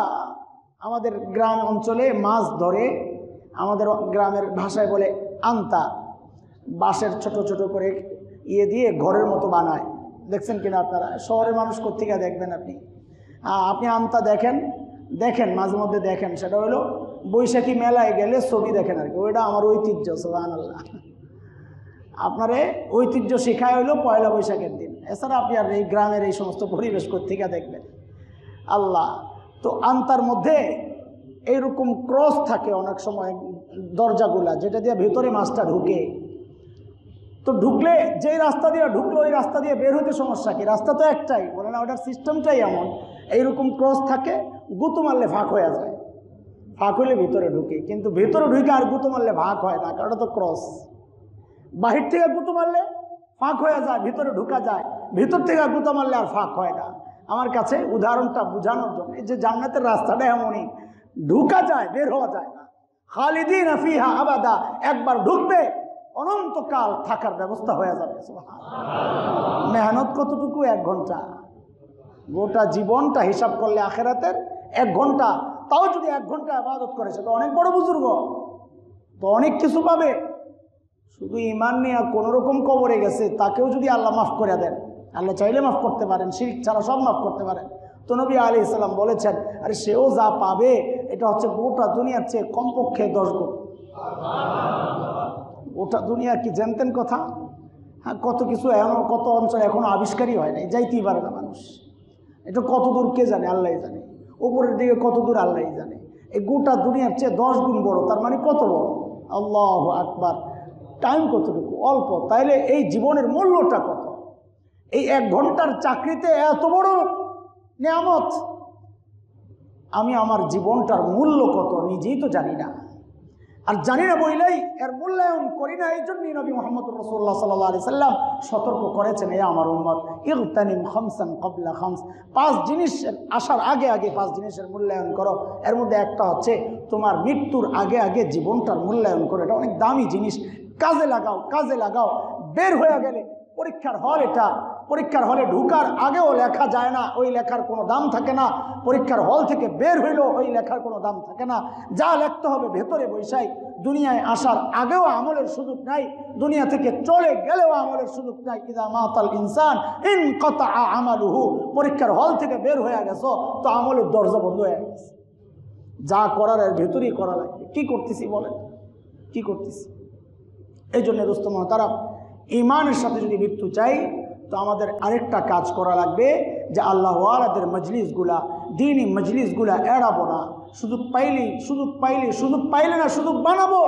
আমাদের গ্রাম অঞ্চলে মাছ ধরে, আমাদের গ্রামের ভাষায় বলে আন্তা, বাঁশের ছোট ছোট করে ইয়ে দিয়ে ঘরের মতো বানায়। দেখছেন কিনা আপনারা? শহরের মানুষ কোত্থেকে দেখবেন আপনি? আপনি আন্তা দেখেন, দেখেন মাঝে মধ্যে দেখেন, সেটা হলো বৈশাখী মেলায় গেলে ছবি দেখেন আর কি। ওইটা আমার ঐতিহ্য, সুবহানাল্লাহ। আপনারে ঐতিহ্য শেখায় হইলো পয়লা বৈশাখের দিন। এছাড়া আপনি আর এই গ্রামের এই সমস্ত পরিবেশ কোত্থেকে দেখবেন? আল্লাহ। তো আন্তার মধ্যে এইরকম ক্রস থাকে অনেক সময় দরজাগুলা, যেটা দিয়ে ভেতরে মাছটা ঢুকে। তো ঢুকলে যেই রাস্তা দিয়ে ঢুকলো ওই রাস্তা দিয়ে বের হতে সমস্যা কি? রাস্তা তো একটাই, বলে না ওটার সিস্টেমটাই এমন। এইরকম ক্রস থাকে, গুঁতো মারলে ফাঁক হয়ে যায়, ফাঁক হইলে ভিতরে ঢুকে। কিন্তু ভেতরে ঢুকে আর গুঁতো মারলে ভাগ হয় না, কারণ ওটা তো ক্রস। বাহির থেকে গুঁতো মারলে ফাঁক হয়ে যায়, ভিতরে ঢুকা যায়, ভিতর থেকে গুতা মারলে আর ফাঁক হয় না। আমার কাছে উদাহরণটা বোঝানোর জন্য, এই যে জান্নাতের রাস্তাটা এমনই, ঢুকা যায়, বের হওয়া যায় না। খালিদিনা ফিহা আবাদা, একবার ঢুকবে অনন্তকাল থাকার ব্যবস্থা হয়ে যাবে। মেহনত কতটুকু? 1 ঘন্টা। গোটা জীবনটা হিসাব করলে আখেরাতের 1 ঘন্টা, তাও যদি 1 ঘন্টা ইবাদত করেছে তো অনেক বড় বুজুর্গ, তো অনেক কিছু পাবে। শুধু ঈমান নিয়ে কোনো রকম কবরে গেছে, তাকেও যদি আল্লাহ মাফ করে দেন, আল্লাহ চাইলে মাফ করতে পারেন, শিরক ছাড়া সব মাফ করতে পারেন। তো নবী আলাইহিস সালাম বলেছেন, আরে সেও যা পাবে এটা হচ্ছে গোটা দুনিয়ার চেয়ে কমপক্ষে 10 গুণ। গোটা দুনিয়া কি জানতেন কথা? হ্যাঁ, কত কিছু এখনো, কত অঞ্চল এখনো আবিষ্কারই হয় নাই, যাইতেই পারে না মানুষ। এটা কত দূর কে জানে? আল্লাহই জানে। উপরের দিকে কত দূর আল্লাহই জানে। এই গোটা দুনিয়ার চেয়ে 10 গুণ বড়, তার মানে কত বড়? আল্লাহু আকবার। টাইম কতটুকু? অল্প। তাইলে এই জীবনের মূল্যটা কত? এই 1 ঘন্টার চাকরিতে এত বড় নিয়ামত, আমি আমার জীবনটার মূল্য কত নিজেই তো জানি না। আর জানি না বইলেই এর মূল্যায়ন করি না। এই জন্যই নবী মুহাম্মদ রাসূলুল্লাহ সাল্লাল্লাহু আলাইহি সাল্লাম সতর্ক করেছেন, এ আমার উম্মত, ইগতানিম খামসান ক্বাবলা খামস, 5 জিনিস আসার আগে আগে 5 জিনিসের মূল্যায়ন করো। এর মধ্যে একটা হচ্ছে তোমার মৃত্যুর আগে আগে জীবনটার মূল্যায়ন করো। এটা অনেক দামি জিনিস, কাজে লাগাও, কাজে লাগাও। বের হয়ে গেলে পরীক্ষার হল, এটা পরীক্ষার হলে ঢুকার আগেও লেখা যায় না, ওই লেখার কোনো দাম থাকে না। পরীক্ষার হল থেকে বের হইলেও ওই লেখার কোনো দাম থাকে না। যা লিখতে হবে ভেতরে বৈশাই। দুনিয়ায় আসার আগেও আমলের সুযোগ নাই, দুনিয়া থেকে চলে গেলেও আমলের সুযোগ নাই। ইযা মাতাল ইনসান ইনকাতা আমালুহু, পরীক্ষার হল থেকে বের হয়ে গেছো তো আমলের দরজা বন্ধ হয়ে গেছে। যা করার এর ভেতরেই করা লাগবে। কি করতেছি বলেন, কি করতেছি? এই জন্য দোস্ত মুহতারাম, ঈমানের সাথে যদি মৃত্যু চাই তো আমাদের আরেকটা কাজ করা লাগবে, যে আল্লাহ ওয়ালাদের মজলিসগুলা, দ্বীনি মজলিসগুলা এড়াবো না। সুযোগ পাইলে না, সুযোগ বানাবো।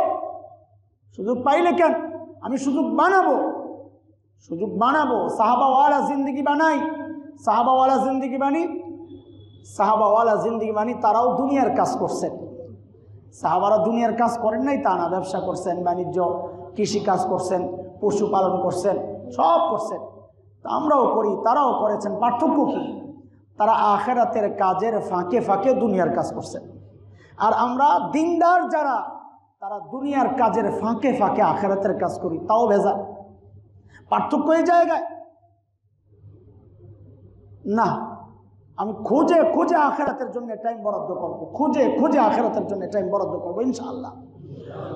সুযোগ পাইলে কেন, আমি সুযোগ বানাবো। সাহাবাওয়ালা জিন্দগি বানাই, সাহাবাওয়ালা জিন্দগি বানি। তারাও দুনিয়ার কাজ করছেন। সাহাবারা দুনিয়ার কাজ করেন নাই তা না, ব্যবসা করছেন, বাণিজ্য, কৃষি কাজ করছেন, পশুপালন করছেন, সব করছেন। তা আমরাও করি, তারাও করেছেন। পার্থক্য কি? তারা আখিরাতের কাজের ফাঁকে ফাঁকে দুনিয়ার কাজ করছেন। আর আমরা দিনদার যারা, তারা দুনিয়ার কাজের ফাঁকে ফাঁকে আখিরাতের কাজ করি, তাও ভেজাল। পার্থক্য এই জায়গায় না। আমি খুঁজে খুঁজে আখিরাতের জন্য টাইম বরাদ্দ করব, খুঁজে আখিরাতের জন্য টাইম বরাদ্দ করবো ইনশাআল্লাহ।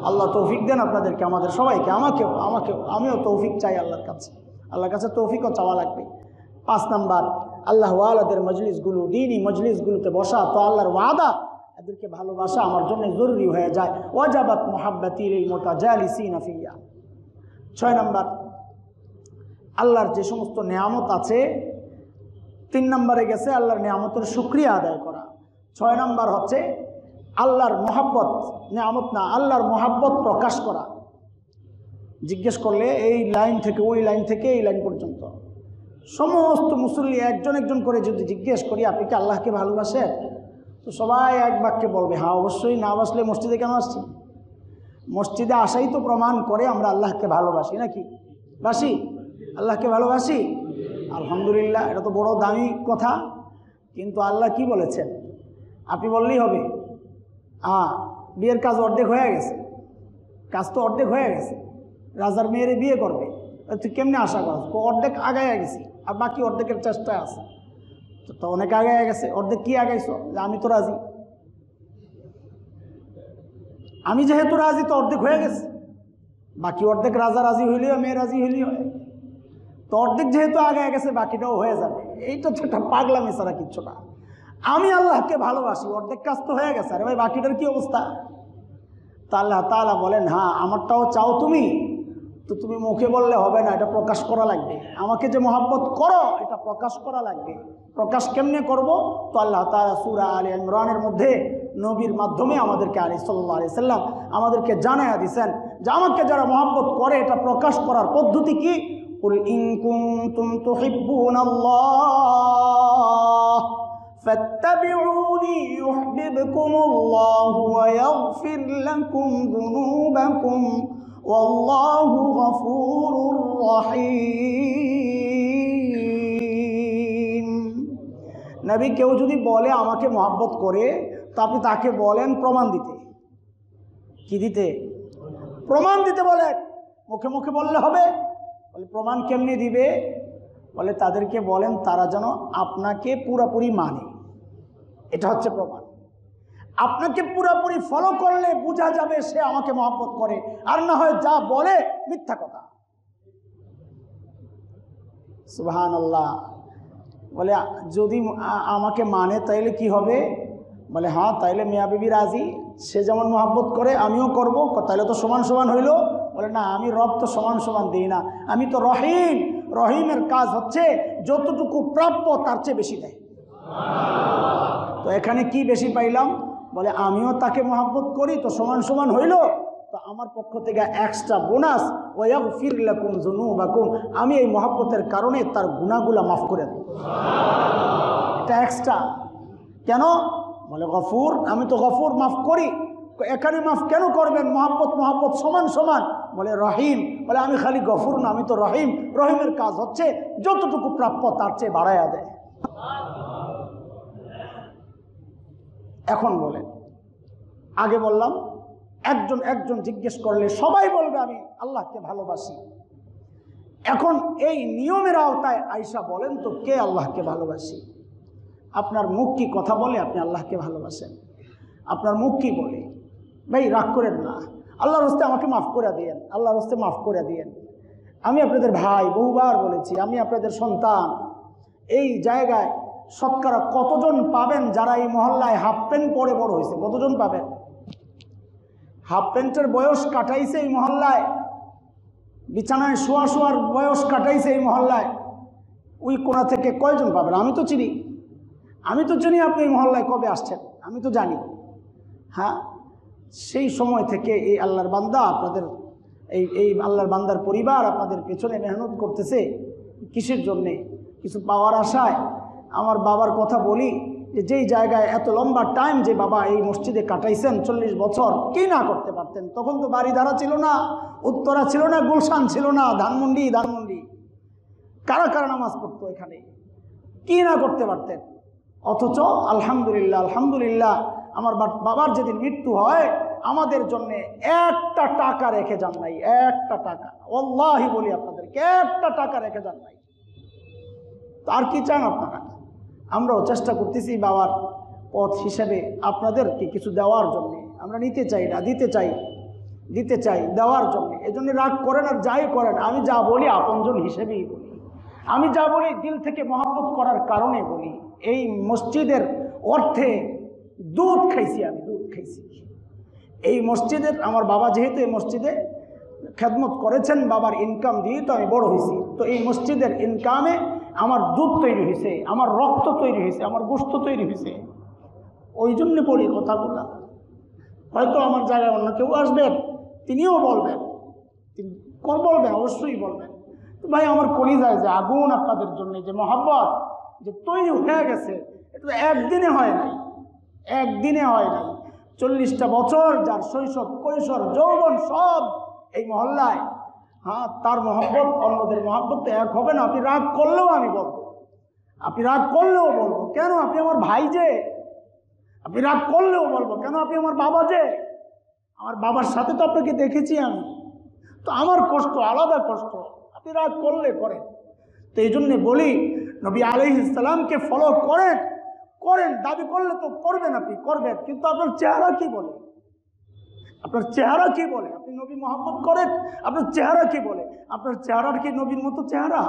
আল্লাহ তৌফিক দেন আপনাদেরকে, আমাদের সবাইকে, আমাকেও। আমিও তৌফিক চাই আল্লাহর কাছে তৌফিকও চাওয়া লাগবে। 5 নাম্বার, আল্লাহ ওয়ালাদের মজলিসগুলো, দ্বীনি মজলিসগুলোতে বসা তো আল্লাহর ওয়াদা, এদেরকে ভালোবাসা আমার জন্য জরুরি হয়ে যায়। ওয়াজাবাত মুহাব্বতি লিল মুতাজালিসিনা ফিয়া। 6 নাম্বার, আল্লাহর যে সমস্ত নিয়ামত আছে, 3 নম্বরে গেছে আল্লাহর নিয়ামতের শুকরিয়া আদায় করা। 6 নম্বর হচ্ছে আল্লাহর মহাব্বত, নিয়ামত না, আল্লাহর মহাব্বত প্রকাশ করা। জিজ্ঞেস করলে এই লাইন থেকে ওই লাইন থেকে এই লাইন পর্যন্ত সমস্ত মুসল্লি একজন একজন করে যদি জিজ্ঞেস করি, আপনি কি আল্লাহকে ভালোবাসেন? তো সবাই এক বাক্যে বলবে, হ্যাঁ অবশ্যই। না বাসলে মসজিদে কেন আসছি? মসজিদে আসাই তো প্রমাণ করে আমরা আল্লাহকে ভালোবাসি, নাকি? বাসি? আল্লাহকে ভালোবাসি? আলহামদুলিল্লাহ, এটা তো বড় দামি কথা। কিন্তু আল্লাহ কি বলেছেন? আপনি বললেই হবে, বিয়ের কাজ অর্ধেক হয়ে গেছে, কাজ তো অর্ধেক হয়ে গেছে, রাজার মেয়েরে বিয়ে করবে, তুই কেমনে আশা করছ? অর্ধেক আগায় গেছি, আর বাকি অর্ধেকের চেষ্টা আছে। তো অনেক আগায় গেছে, অর্ধেক কি আগাইছ? যে আমি তো রাজি, আমি যেহেতু রাজি তো অর্ধেক হয়ে গেছে, বাকি অর্ধেক রাজা রাজি হইলেও মেয়ে রাজি হইলেই হয়। তো অর্ধেক যেহেতু আগায় গেছে, বাকিটাও হয়ে যাবে। এইটা তো একটা পাগলামি ছাড়া কিচ্ছু না। আমি আল্লাহকে ভালোবাসি, অর্ধেক কাজ তো হয়ে গেছে, আরে ভাই বাকিটার কি অবস্থা? তা আল্লাহ তাআলা বলেন, হ্যাঁ আমারটাও চাও তুমি, তো তুমি মুখে বললে হবে না, এটা প্রকাশ করা লাগবে। আমাকে যে মহব্বত করো এটা প্রকাশ করা লাগবে। প্রকাশ কেমনে করব? তো আল্লাহ তাআলা সূরা আলে ইমরানের মধ্যে নবীর মাধ্যমে আমাদেরকে সাল্লাল্লাহু আলাইহি সাল্লাম আমাদেরকে জানায়া দিয়েছেন যে আমাকে যারা মহব্বত করে এটা প্রকাশ করার পদ্ধতি কি। কুল ইন কুনতুম তুহিব্বুনাল্লাহ ফাত্তাবিউনি ইউহিব্বুকুমুল্লাহু ওয়া ইয়াগফির লাকুম যুনুবাকুম ওয়াল্লাহু গফুরুর রহিম। নবী কেউ যদি বলে আমাকে মহব্বত করে, তো আপনি তাকে বলেন প্রমাণ দিতে। কি দিতে? প্রমাণ দিতে বলেন। মুখে মুখে বললে হবে? বলে প্রমাণ কেমনি দিবে? বলে তাদেরকে বলেন তারা যেন আপনাকে পুরোপুরি মানে, এটা হচ্ছে প্রমাণ। আপনাকে পুরোপুরি ফলো করলে বোঝা যাবে সে আমাকে মহব্বত করে, আর না হয় যা বলে মিথ্যা কথা। সুবহানাল্লাহ। বলে যদি আমাকে মানে তাইলে কি হবে? বলে হ্যাঁ, তাইলে মিয়া বিবি রাজি, সে যেমন মহব্বত করে আমিও করব, তাইলে তো সমান সমান হইল। বলে না, আমি রব তো সমান সমান দিই না, আমি তো রহিম। রহিমের কাজ হচ্ছে যতটুকু প্রাপ্য তার চেয়ে বেশি দেয়। তো এখানে কি বেশি পাইলাম? বলে আমিও তাকে মহব্বত করি, তো সমান সমান হইল, তো আমার পক্ষ থেকে এক্সট্রা বোনাস, ওয়াগফির লাকুম যুনুবাকুম, আমি এই মহব্বতের কারণে তার গুনাহগুলো মাফ করে দেব। এটা এক্সট্রা। কেন? বলে গফুর, আমি তো গফুর, মাফ করি। এখানে মাফ কেন করবেন? মহব্বত মহব্বত সমান সমান। বলে রহিম, বলে আমি খালি গফুর না, আমি তো রহিম। রহিমের কাজ হচ্ছে যতটুকু প্রাপ্য তার চেয়ে বাড়াইয়া দেয়। এখন বলেন, আগে বললাম একজন একজন জিজ্ঞেস করলে সবাই বলবে আমি আল্লাহকে ভালোবাসি। এখন এই নিয়মের আওতায় আয়েশা বলেন তো কে আল্লাহকে ভালোবাসি? আপনার মুখ কি কথা বলে আপনি আল্লাহকে ভালোবাসেন? আপনার মুখ কি বলে? ভাই রাগ করেন না, আল্লাহর হস্তে আমাকে মাফ করে দিয়েন, আল্লাহর হস্তে মাফ করে দিয়েন। আমি আপনাদের ভাই, বহুবার বলেছি, আমি আপনাদের সন্তান। এই জায়গায় শতকরা কতজন পাবেন যারা এই মহল্লায় হাফ প্যান্ট পরে বড় হয়েছে? কতজন পাবেন? হাফ প্যান্টের বয়স কাটাইছে এই মহল্লায়, বিছানায় শোয়া শোয়ার বয়স কাটাইছে এই মহল্লায়, ওই কোণা থেকে কয়জন পাবেন? আমি তো চিনি, আমি তো চিনি আপনি এই মহল্লায় কবে আসছেন, আমি তো জানি। হ্যাঁ, সেই সময় থেকে এই আল্লাহর বান্দা আপনাদের এই আল্লাহর বান্দার পরিবার আপনাদের পেছনে মেহনত করতেছে কিসের জন্যে? কিছু পাওয়ার আশায়। আমার বাবার কথা বলি যে যেই জায়গায় এত লম্বা টাইম যে বাবা এই মসজিদে কাটাইছেন 40 বছর, কি না করতে পারতেন? তখন তো বাড়িধারা ছিল না, উত্তরা ছিল না, গুলশান ছিল না, ধানমন্ডি কারা কারা নামাজ পড়তো এখানে, কি না করতে পারতেন? অথচ আলহামদুলিল্লাহ আলহামদুলিল্লাহ আমার বাবার যেদিন মৃত্যু হয় আমাদের জন্য একটা টাকা রেখে যান নাই, একটা টাকা। আল্লাহি বলি আপনাদেরকে, একটা টাকা রেখে যান নাই। আর কি চান আপনারা? আমরাও চেষ্টা করতেছি বাবার পথ হিসেবে আপনাদেরকে কিছু দেওয়ার জন্য। আমরা নিতে চাই না, দিতে চাই দেওয়ার জন্য। এজন্য রাগ করেন আর যাই করেন, আমি যা বলি আপনজন হিসেবেই বলি, আমি যা বলি দিল থেকে মহব্বত করার কারণে বলি। এই মসজিদের অর্থে দুধ খাইছি, আমি দুধ খাইছি এই মসজিদের। আমার বাবা যেহেতু এই মসজিদে খেদমত করেছেন, বাবার ইনকাম দিয়ে তো আমি বড় হয়েছি। তো এই মসজিদের ইনকামে আমার দুধ তৈরি হয়েছে, আমার রক্ত তৈরি হয়েছে, আমার গোশত তৈরি হয়েছে। ওই জন্য বলি কথাগুলো। হয়তো আমার জায়গায় অন্য কেউ আসবেন, তিনিও বলবেন, বলবেন, অবশ্যই বলবেন। তো ভাই আমার কলিজায় যে আগুন আপনাদের জন্য, যে মহব্বত যে তৈরি হয়ে গেছে, এটা তো একদিনে হয় নাই, একদিনে হয় নাই। 40টা বছর যার শৈশব কৈশোর যৌবন সব এই মহল্লায়, হ্যাঁ, তার মহব্বত অন্যদের মহব্বত এক হবে না। আপনি রাগ করলেও আমি বলবো, আপনি রাগ করলেও বলবো, কেন? আপনি আমার ভাই যে। আপনি রাগ করলেও বলবো, কেন? আপনি আমার বাবা যে। আমার বাবার সাথে তো আপনাকে দেখেছি আমি, তো আমার কষ্ট আলাদা কষ্ট, আপনি রাগ করলে করেন। তো এই জন্যে বলি নবী আলাইহিস সালামকে ফলো করেন, দাবি করলে তো করবেন, আপনি করবেন, কিন্তু আপনার চেহারা কি বলে? আপনার চেহারা কি বলে? আপনি নবী মহব্বত করেন, আপনার চেহারা কি বলে? আপনার চেহারার কি নবীর মতো চেহারা?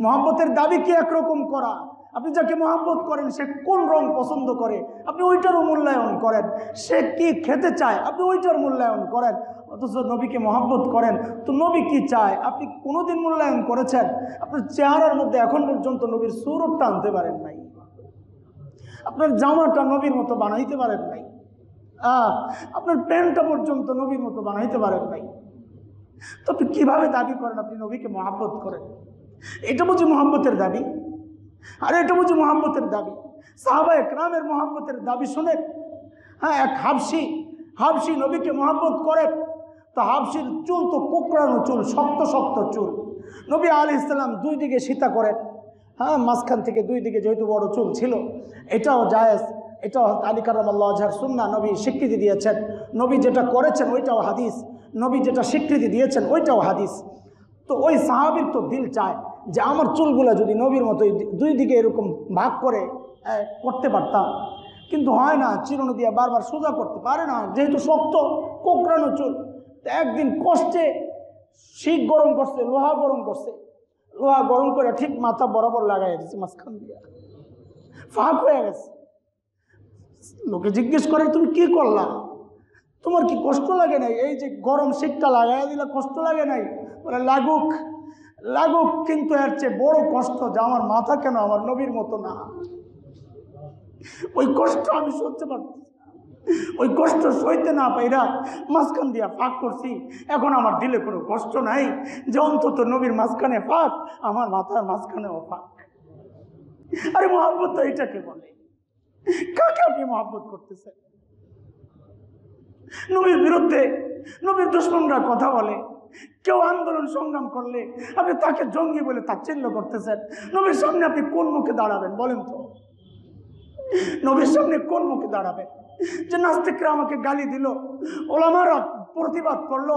মহব্বতের দাবি কি একরকম করা? আপনি যাকে মহব্বত করেন সে কোন রং পছন্দ করে, আপনি ওইটারও মূল্যায়ন করেন। সে কি খেতে চায়, আপনি ওইটার মূল্যায়ন করেন। অথচ নবীকে মহব্বত করেন, তো নবী কি চায় আপনি কোনোদিন মূল্যায়ন করেছেন? আপনার চেহারার মধ্যে এখন পর্যন্ত নবীর সুরতটা আনতে পারেন নাই, আপনার জামাটা নবীর মতো বানাইতে পারেন নাই, আপনার প্যান্টটা পর্যন্ত নবীর মতো বানাইতে পারেন নাই। তো আপনি কীভাবে দাবি করেন আপনি নবীকে মহব্বত করেন? এটা বুঝি মহব্বতের দাবি? আর এটা বুঝি মহব্বতের দাবি? সাহাবা একরামের মহব্বতের দাবি শোনেন। হ্যাঁ, এক হাবশি নবীকে মহব্বত করেন, তো হাবশির চুল তো কুকড়ানো চুল, শক্ত শক্ত চুল। নবী আলাইহিস সালাম দুই দিকে সীতা করেন, হ্যাঁ, মাঝখান থেকে দুই দিকে যেহেতু বড় চুল ছিল, এটাও জায়েজ, এটাও আলী কারামাল্লাহু ওয়াজহার সুন্নাহ, নবী স্বীকৃতি দিয়েছেন। নবী যেটা করেছেন ওইটাও হাদিস, নবী যেটা স্বীকৃতি দিয়েছেন ওইটাও হাদিস। তো ওই সাহাবীর তো দিল চায় যে আমার চুলগুলো যদি নবীর মতো দুই দিকে এরকম ভাগ করে করতে পারতাম, কিন্তু হয় না, চিরুনি দিয়ে বারবার সোজা করতে পারে না, যেহেতু শক্ত কোঁকড়ানো চুল। তো একদিন কষ্টে শীত গরম করছে, লোহা গরম করছে, লোহা গরম করে ঠিক মাথা বরাবর লাগাই দিচ্ছে, মাঝখান দিয়ে ফাঁক হয়ে গেছে। লোকে জিজ্ঞেস করে তুমি কি করলা, তোমার কি কষ্ট লাগে নাই? এই যে গরম শীতটা লাগাই দিলে কষ্ট লাগে নাই? বলে লাগুক, লাগুক, কিন্তু এর চেয়ে বড় কষ্ট যে আমার মাথা কেন আমার নবীর মতো না। ওই কষ্ট আমি সহ্য পারছি, ওই কষ্ট সইতে না পাইরা মাঝখান দিয়া ফাঁক করছি। এখন আমার দিলে কোনো কষ্ট নাই যে অন্তত নবীর মাঝখানে ফাঁক, আমার মাথার মাঝখানেও ফাঁক। আরে মহব্বত তো এটাকে বলে। কাকে আপনি মহব্বত করতেছেন? নবীর বিরুদ্ধে নবীর দুশমনরা কথা বলে, কেউ আন্দোলন সংগ্রাম করলে আপনি তাকে জঙ্গি বলে তাচ্ছিল্য করতেছেন। নবীর সামনে আপনি কোন মুখে দাঁড়াবেন বলেন তো? নবীর সামনে কোন মুখে দাঁড়াবেন? যে নাস্তিকরা আমাকে গালি দিল, ওলামারা প্রতিবাদ করলো,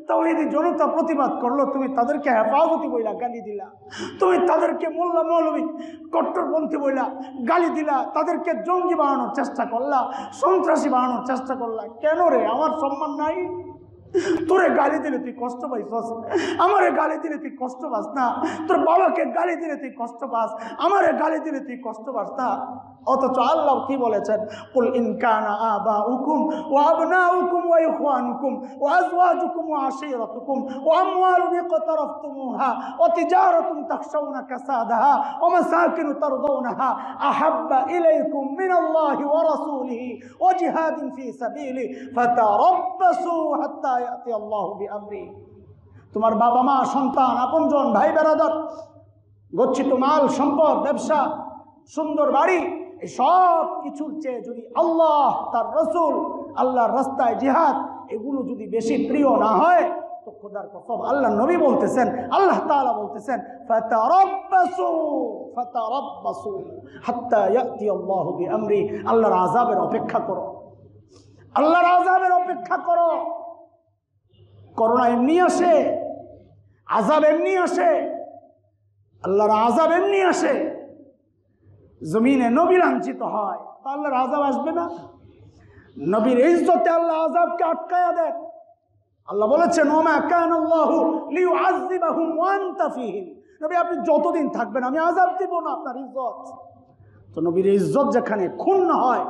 তাওহীদি জনতা প্রতিবাদ করলো, তুমি তাদেরকে হেফাজতি বইলা গালি দিলা, তুমি তাদেরকে মোল্লা মৌলবী কট্টরপন্থী বইলা গালি দিলা, তাদেরকে জঙ্গি বানানোর চেষ্টা করলা, সন্ত্রাসী বানানোর চেষ্টা করলা। কেন রে? আমার সম্মান নাই? তোরে গালি দিলে তুই কষ্ট পাইছস, আমারে গালি দিলে তুই কষ্ট পাস না, তোর বাবাকে গালি দিলে তুই কষ্ট পাস, আমারে গালি দিলে তুই কষ্ট পাস না। অথচ আল্লাহ কি বলেছেন? কুল ইন কানা আবাউকুম ওয়া আবনাউকুম ওয়া ইখওয়ানুকুম ওয়া আজওয়াজুকুম ওয়া আশীরাতুকুম ওয়া আমওয়ালুন ইকতারাফতুমুহা ওয়া তিজারাতুন তাখশাউনা কাসাদাহা ওয়া মাসাকিনু তারদাউনাহা আহাব্বা ইলাইকুম মিনাল্লাহি ওয়া রাসূলিহি ওয়া জিহাদিন ফি সাবিলি ফাতারাব্বাসু হাত্তা ইয়াতি আল্লাহু বিআমরি। তোমার বাবা মা, সন্তান, আপনজন, ভাই বেরাদার, গচ্ছিত মাল সম্পদ, ব্যবসা, সুন্দর বাড়ি, এই সব কিছুর চেয়ে যদি আল্লাহ, তার রসুল, আল্লাহর রাস্তায় জিহাদ, এগুলো যদি বেশি প্রিয় না হয়, তো খোদার কসম আল্লাহ নবী বলতেছেন, আল্লাহ তাআলা বলতেছেন ফাতারাব্বাসু ফাতারাব্বাসু হাত্তা ইয়াতি আল্লাহু বিআমরি। আল্লাহর আযাবের অপেক্ষা করো, আল্লাহর আযাবের অপেক্ষা করো। করোনা এমনি আসে, আযাব এমনি আসে, আল্লাহর আযাব এমনি আসে। জমিনে নবী লাঞ্ছিত হয়, তা আল্লাহর আযাব আসবে না? নবীর ইজ্জতে আল্লাহ আযাবকে আটকায়া দেয়। আল্লাহ বলেছেন ওমা কানাল্লাহু লিইউআযযিবাহুম ওয়া আনতা ফীহিম। নবী আপনি যতদিন থাকবেন আমি আযাব দিব না, আপনার ইজ্জত। তো নবীর ইজ্জত যেখানে ক্ষুণ্ণ হয়,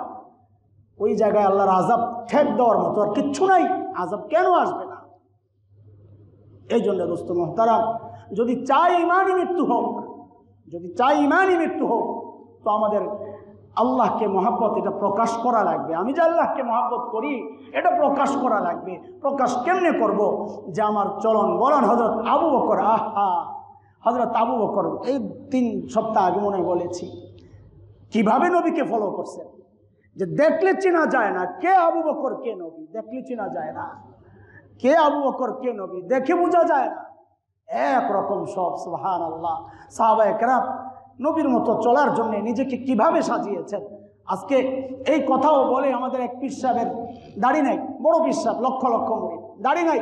ওই জায়গায় আল্লাহর আযাব ঠেক দেওয়ার মতো আর কিচ্ছু নাই। আযাব কেন আসবে না? এই জন্য দোস্ত মুহতারাম, যদি চাই ইমানি মৃত্যু হোক, যদি চাই ইমানি মৃত্যু হোক, তো আমাদের আল্লাহকে মহাব্বত এটা প্রকাশ করা লাগবে। আমি যে আল্লাহকে মহাব্বত করি এটা প্রকাশ করা লাগবে। প্রকাশ কেমনে করব? যে আমার চলন বলন হযরত আবু বকর, আহা, হযরত আবু বকর এই 3 সপ্তাহ আগে মনে বলেছি কিভাবে নবীকে ফলো করছেন, যে দেখলে চেনা যায় না কে আবু বকর কে নবী, দেখলে চেনা যায় না কে আবু বকর কে নবী, দেখে বোঝা যায় না, একরকম সব। সুবহানাল্লাহ। সাহাবায়ে কেরাম নবীর মতো চলার জন্য নিজেকে কিভাবে সাজিয়েছেন। আজকে এই কথাও বলে আমাদের এক পীর সাহেবের দাড়ি নাই, বড় পীর সাহেব, লক্ষ লক্ষ মুরিদ, দাড়ি নাই।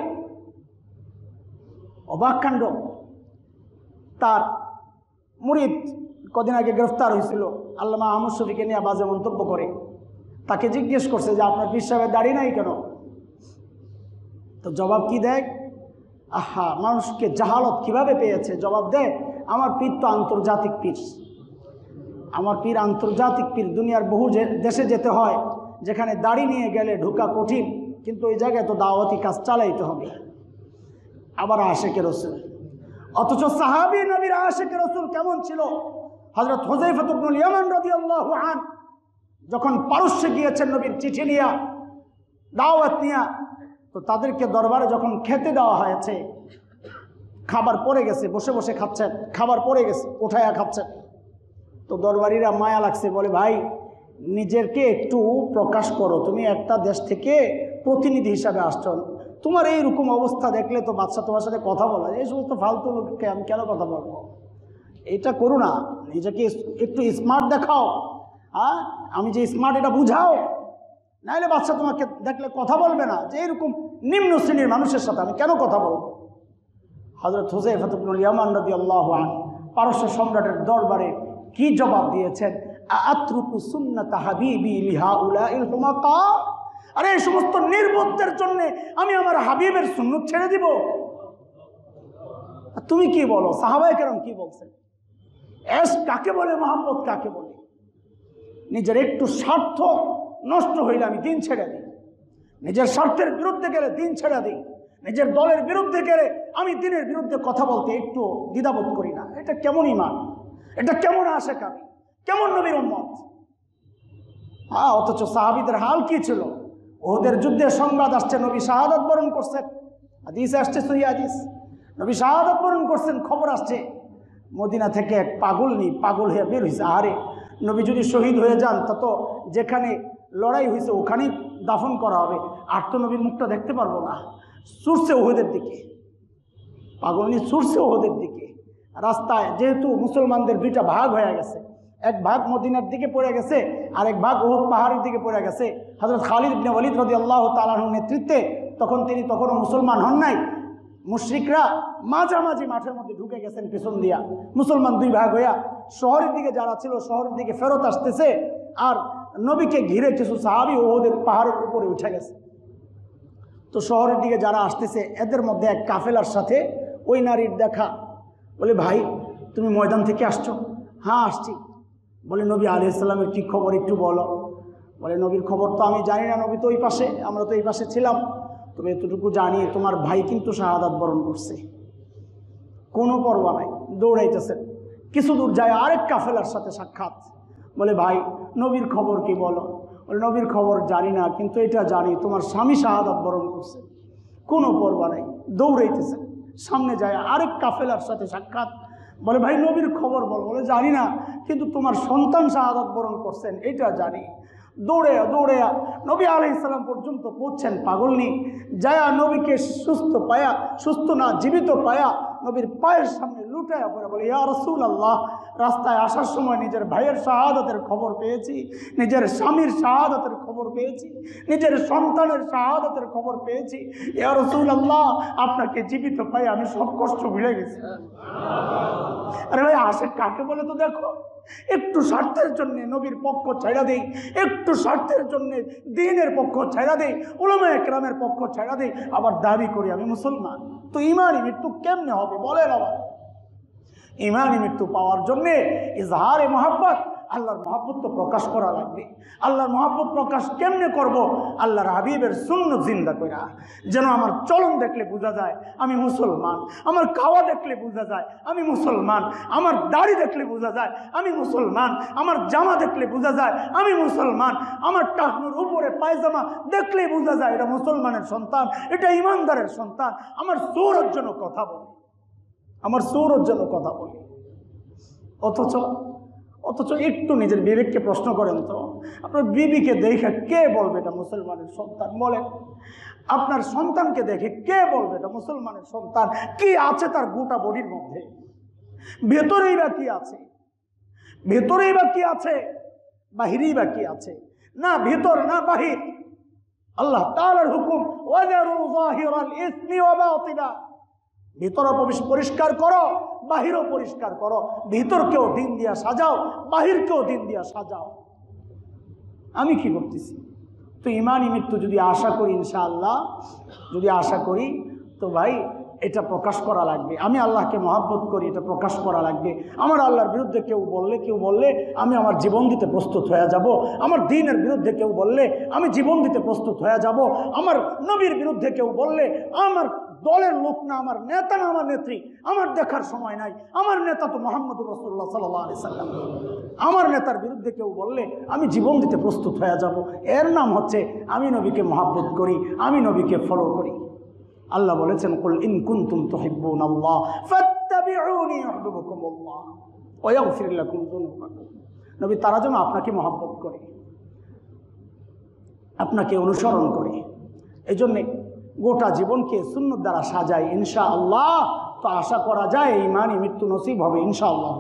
অবাক কাণ্ড। তার মুরিদ কদিন আগে গ্রেফতার হয়েছিল, আল্লামা আহমদ শফীকে নিয়ে বাজে মন্তব্য করে। তাকে জিজ্ঞেস করছে যে আপনার পীর সাহেবের দাড়ি নাই কেন? তো জবাব কি দেয়? আহা, মানুষকে জাহালত কিভাবে পেয়েছে। জবাব দেয়, আমার পীর তো আন্তর্জাতিক পীর, আমার পীর আন্তর্জাতিক পীর। দুনিয়ার বহু দেশে যেতে হয় যেখানে দাড়ি নিয়ে গেলে ঢোকা কঠিন, কিন্তু ওই জায়গায় তো দাওয়াতি কাজ চালাইতে হবে। আবার আশেকে রসুল, অথচ সাহাবী নবীর আশেকে রসুল কেমন ছিল? হযরত হুযায়ফা ইবনুল ইয়ামান রাদিয়াল্লাহু আনহু যখন পারস্যে গিয়েছেন নবীর চিঠি নিয়ে, দাওয়াত নিয়ে, তো তাদেরকে দরবারে যখন খেতে দেওয়া হয়েছে, খাবার পড়ে গেছে, বসে বসে খাচ্ছেন, খাবার পড়ে গেছে, উঠায়া খাচ্ছেন। তো দরবারিরা মায়া লাগছে, বলে ভাই নিজেকে একটু প্রকাশ করো, তুমি একটা দেশ থেকে প্রতিনিধি হিসাবে আসছো, তোমার এইরকম অবস্থা দেখলে তো বাদশা তোমার সাথে কথা বলা, এই সমস্ত ফালতু লোককে আমি কেন কথা বলবো? এটা করো না, নিজেকে একটু স্মার্ট দেখাও। হ্যাঁ, আমি যে স্মার্ট এটা বুঝাও, নাইলে বাচ্চা তোমাকে দেখলে কথা বলবে না যে এরকম নিম্ন শ্রেণীর মানুষের সাথে আমি কেন কথা বলবো। হযরত হুযায়ফা ইবনুল ইয়ামান রাদিয়াল্লাহু আনহু পারস্য সম্রাটের দরবারে কি জবাব দিয়েছেন? আতরুকু সুন্নাত হাবিবি লিহাউলাইল হুমাকা, আরে এই সমস্ত নির্বোধদের জন্য আমি আমার হাবিবের সুন্নত ছেড়ে দিব? তুমি কি বলো? সাহাবায়ে কেরাম কি বলছেন? এশক কাকে বলে, মহব্বত কাকে বলে? নিজের একটু স্বার্থ নষ্ট হইলে আমি দিন ছেড়ে দিই, নিজের স্বার্থের বিরুদ্ধে গেলে দিন ছেড়ে দিই, নিজের দলের বিরুদ্ধে গেলে আমি দিনের বিরুদ্ধে কথা বলতে একটু দ্বিধাবোধ করি না। এটা কেমন ঈমান? এটা কেমন আশিক? আমি কেমন নবীর উম্মত? অথচ সাহাবীদের হাল কি ছিল? ওদের যুদ্ধের সংবাদ আসছে, নবী শাহাদাত বরণ করছেন, হাদিসে আসছে, সহিহ হাদিস, নবী শাহাদাত বরণ করছেন, খবর আসছে মদিনা থেকে এক পাগল হয়ে বের হয়েছে। আরে নবী যদি শহীদ হয়ে যান তা তো যেখানে লড়াই হয়েছে ওখানেই দাফন করা হবে, আর তো নবীর মুখটা দেখতে পারবো না। ছুটছে ওহদের দিকে, পাগলনি ছুটছে ওহদের দিকে। রাস্তায় যেহেতু মুসলমানদের দুইটা ভাগ হয়ে গেছে, এক ভাগ মদিনার দিকে পড়ে গেছে, আর এক ভাগ ওহদ পাহাড়ের দিকে পড়ে গেছে। হযরত খালিদ ইবনে ওয়ালিদ রাদিয়াল্লাহু তাআলা আনহুর নেতৃত্বে তিনি তখনও মুসলমান হন নাই, মুশরিকরা মাঝামাঝি মাঠের মধ্যে ঢুকে গেছেন পিছন দিয়া। মুসলমান দুই ভাগ হইয়া শহরের দিকে যারা ছিল শহরের দিকে ফেরত আসতেছে, আর নবীকে ঘিরে কিছু সাহাবী ওহদের পাহাড়ের উপরে উঠে গেছে। তো শহরের দিকে যারা আসতেছে এদের মধ্যে এক কাফেলার সাথে ওই নারীর দেখা। বলে, ভাই তুমি ময়দান থেকে আসছো? হ্যাঁ আসছি। বলে, নবী আলাইহিস সালামের কি খবর একটু বলো। বলে, নবীর খবর তো আমি জানি না, নবী তো ওই পাশে, আমরা তো এই পাশে ছিলাম, তবে এতটুকু জানি তোমার ভাই কিন্তু শাহাদাত বরণ করছে। কোনো পরোয়া নাই, দৌড়াইতেছেন। কিছু দূর যায় আরেক কাফেলার সাথে সাক্ষাৎ। বলে, ভাই নবীর খবর কি বলো। বলে, নবীর খবর জানি না, কিন্তু এটা জানি তোমার স্বামী শাহাদাত বরণ করছে। কোনো পরোয়া নাই, দৌড়াইতেছেন। সামনে যায় আরেক কাফেলার সাথে সাক্ষাৎ। বলে, ভাই নবীর খবর বল। বলে, জানি না, কিন্তু তোমার সন্তান শাহাদাত বরণ করছেন এটা জানি। দৌড়ে নবী আলাইহিস সালাম পর্যন্ত পৌঁছছেন পাগলনি। যায়া নবীকে সুস্থ না জীবিত পায়া নবীর পায়ের সামনে লুটায়া পড়ে বলে, ইয়া রাসূলুল্লাহ, রাস্তায় আসার সময় নিজের ভাইয়ের শাহাদাতের খবর পেয়েছি, নিজের স্বামীর শাহাদাতের খবর পেয়েছি, নিজের সন্তানের শাহাদাতের খবর পেয়েছি। ইয়া রাসূলুল্লাহ, আপনাকে জীবিত পাই আমি সব কষ্ট ভুলে গেছি। আরে ভাই, আশিক কাকে বলে তো দেখো। একটু স্বার্থের জন্য নবীর পক্ষ ছাইড়া দেই, একটু স্বার্থের জন্য দ্বীনের পক্ষ ছাইড়া দেই, উলামায়ে কেরামের পক্ষ ছাইড়া দেই, আবার দাবি করি আমি মুসলমান। তো ইমানি মৃত্যু কেমনে হবে বলেন? আবার ইমানি মৃত্যু পাওয়ার জন্যে ইজহারে মহাব্বত, আল্লাহর মহাব্বত তো প্রকাশ করা লাগবে। আল্লাহর মহাব্বত প্রকাশ কেমনে করব? আল্লাহর হাবিবের সুন্নাত জিন্দা কইরা। যেন আমার চলন দেখলে বোঝা যায় আমি মুসলমান, আমার খাওয়া দেখলে বোঝা যায় আমি মুসলমান, আমার দাড়ি দেখলে বোঝা যায় আমি মুসলমান, আমার জামা দেখলে বোঝা যায় আমি মুসলমান, আমার টাকনুর উপরে পায়জামা দেখলে বোঝা যায় এটা মুসলমানের সন্তান, এটা ইমানদারের সন্তান। আমার সৌরর জন্য কথা বলি, আমার সৌরর জন্য কথা বলি। অথচ একটু নিজের বিবেককে প্রশ্ন করেন তো, আপনার বিবিকে দেখে কে বলবে এটা মুসলমানের সন্তান? বলেন, আপনার সন্তানকে দেখে কে বলবে এটা মুসলমানের সন্তান? কি আছে তার গোটা বডির মধ্যে? ভেতরেই বা কি আছে? ভেতরেই বা কি আছে? বাহিরেই বা কি আছে? না ভেতর না বাহির। আল্লাহ তাআলার হুকুম, ওয়াজারু যাহিরাল ইসমি ওয়া বাতিনা, ভিতর পরিষ্কার করো, বাহিরও পরিষ্কার করো। ভিতরকেও দিন দিয়া সাজাও, বাহিরকেও দিন দিয়া সাজাও। আমি কি করতেছি? তো ইমানি মৃত্যু যদি আশা করি, ইনশাআল্লাহ যদি আশা করি, তো ভাই এটা প্রকাশ করা লাগবে। আমি আল্লাহকে মহব্বত করি, এটা প্রকাশ করা লাগবে। আমার আল্লাহর বিরুদ্ধে কেউ বললে আমি আমার জীবন দিতে প্রস্তুত হয়ে যাব। আমার দ্বীনের বিরুদ্ধে কেউ বললে আমি জীবন দিতে প্রস্তুত হয়ে যাব। আমার নবীর বিরুদ্ধে কেউ বললে, আমার দলের লোক না, আমার নেতা না, আমার নেত্রী, আমার দেখার সময় নাই। আমার নেতা তো মুহাম্মদুর রাসূলুল্লাহ সাল্লাল্লাহু আলাইহি সাল্লাম। আমার নেতার বিরুদ্ধে কেউ বললে আমি জীবন দিতে প্রস্তুত হয়ে যাব। এর নাম হচ্ছে আমি নবীকে মহব্বত করি, আমি নবীকে ফলো করি। আল্লাহ বলেছেন, কুল ইন কুনতুম তুহিব্বুনাল্লাহ ফাত্তাবিউনি ইউহিব্বুকুমুল্লাহ ওয়া ইয়াগফির লাকুম যুনুবাকুম। নবী তারা যেন আপনাকে মহব্বত করে, আপনাকে অনুসরণ করে। এই জন্যে গোটা জীবনকে সুন্নত দ্বারা সাজাই, ইনশাআল্লাহ তো আশা করা যায় ইমানই মৃত্যু নসিব হবে ইনশাআল্লাহ।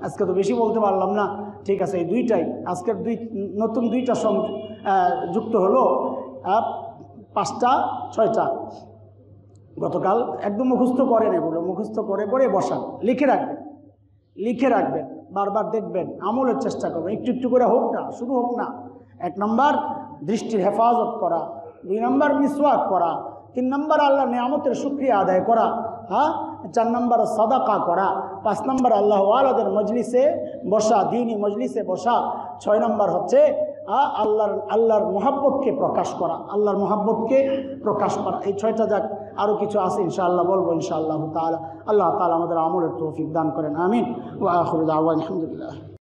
আজকে তো বেশি বলতে পারলাম না, ঠিক আছে। এই দুইটাই আজকের নতুন দুইটা যুক্ত হলো, 5টা 6টা। গতকাল একদম মুখস্থ করেন, এগুলো মুখস্থ করে পরে বসান, লিখে রাখবেন, বারবার দেখবেন, আমলের চেষ্টা করবেন, একটু একটু করে হোক না, শুরু হোক না। 1 নম্বর দৃষ্টির হেফাজত করা, 2 নম্বর মিসওয়াক করা, 3 নম্বর আল্লাহর নিয়ামতের শুকরিয়া আদায় করা, 4 নম্বর সাদাকা করা, 5 নম্বর আল্লাহ ওয়ালাদের মজলিসে বসা, দ্বীনি মজলিসে বসা, 6 নম্বর হচ্ছে আল্লাহর মোহাব্বতকে প্রকাশ করা, আল্লাহর মোহাব্বতকে প্রকাশ করা। এই 6টা যাক, আরও কিছু আছে ইনশাআল্লাহ বলবো ইনশাআল্লাহ তাআলা। আল্লাহ তাআলা আমাদের আমলের তৌফিক দান করেন, আমিন। ওয়া আখিরু দাওয়ানা আলহামদুলিল্লাহ।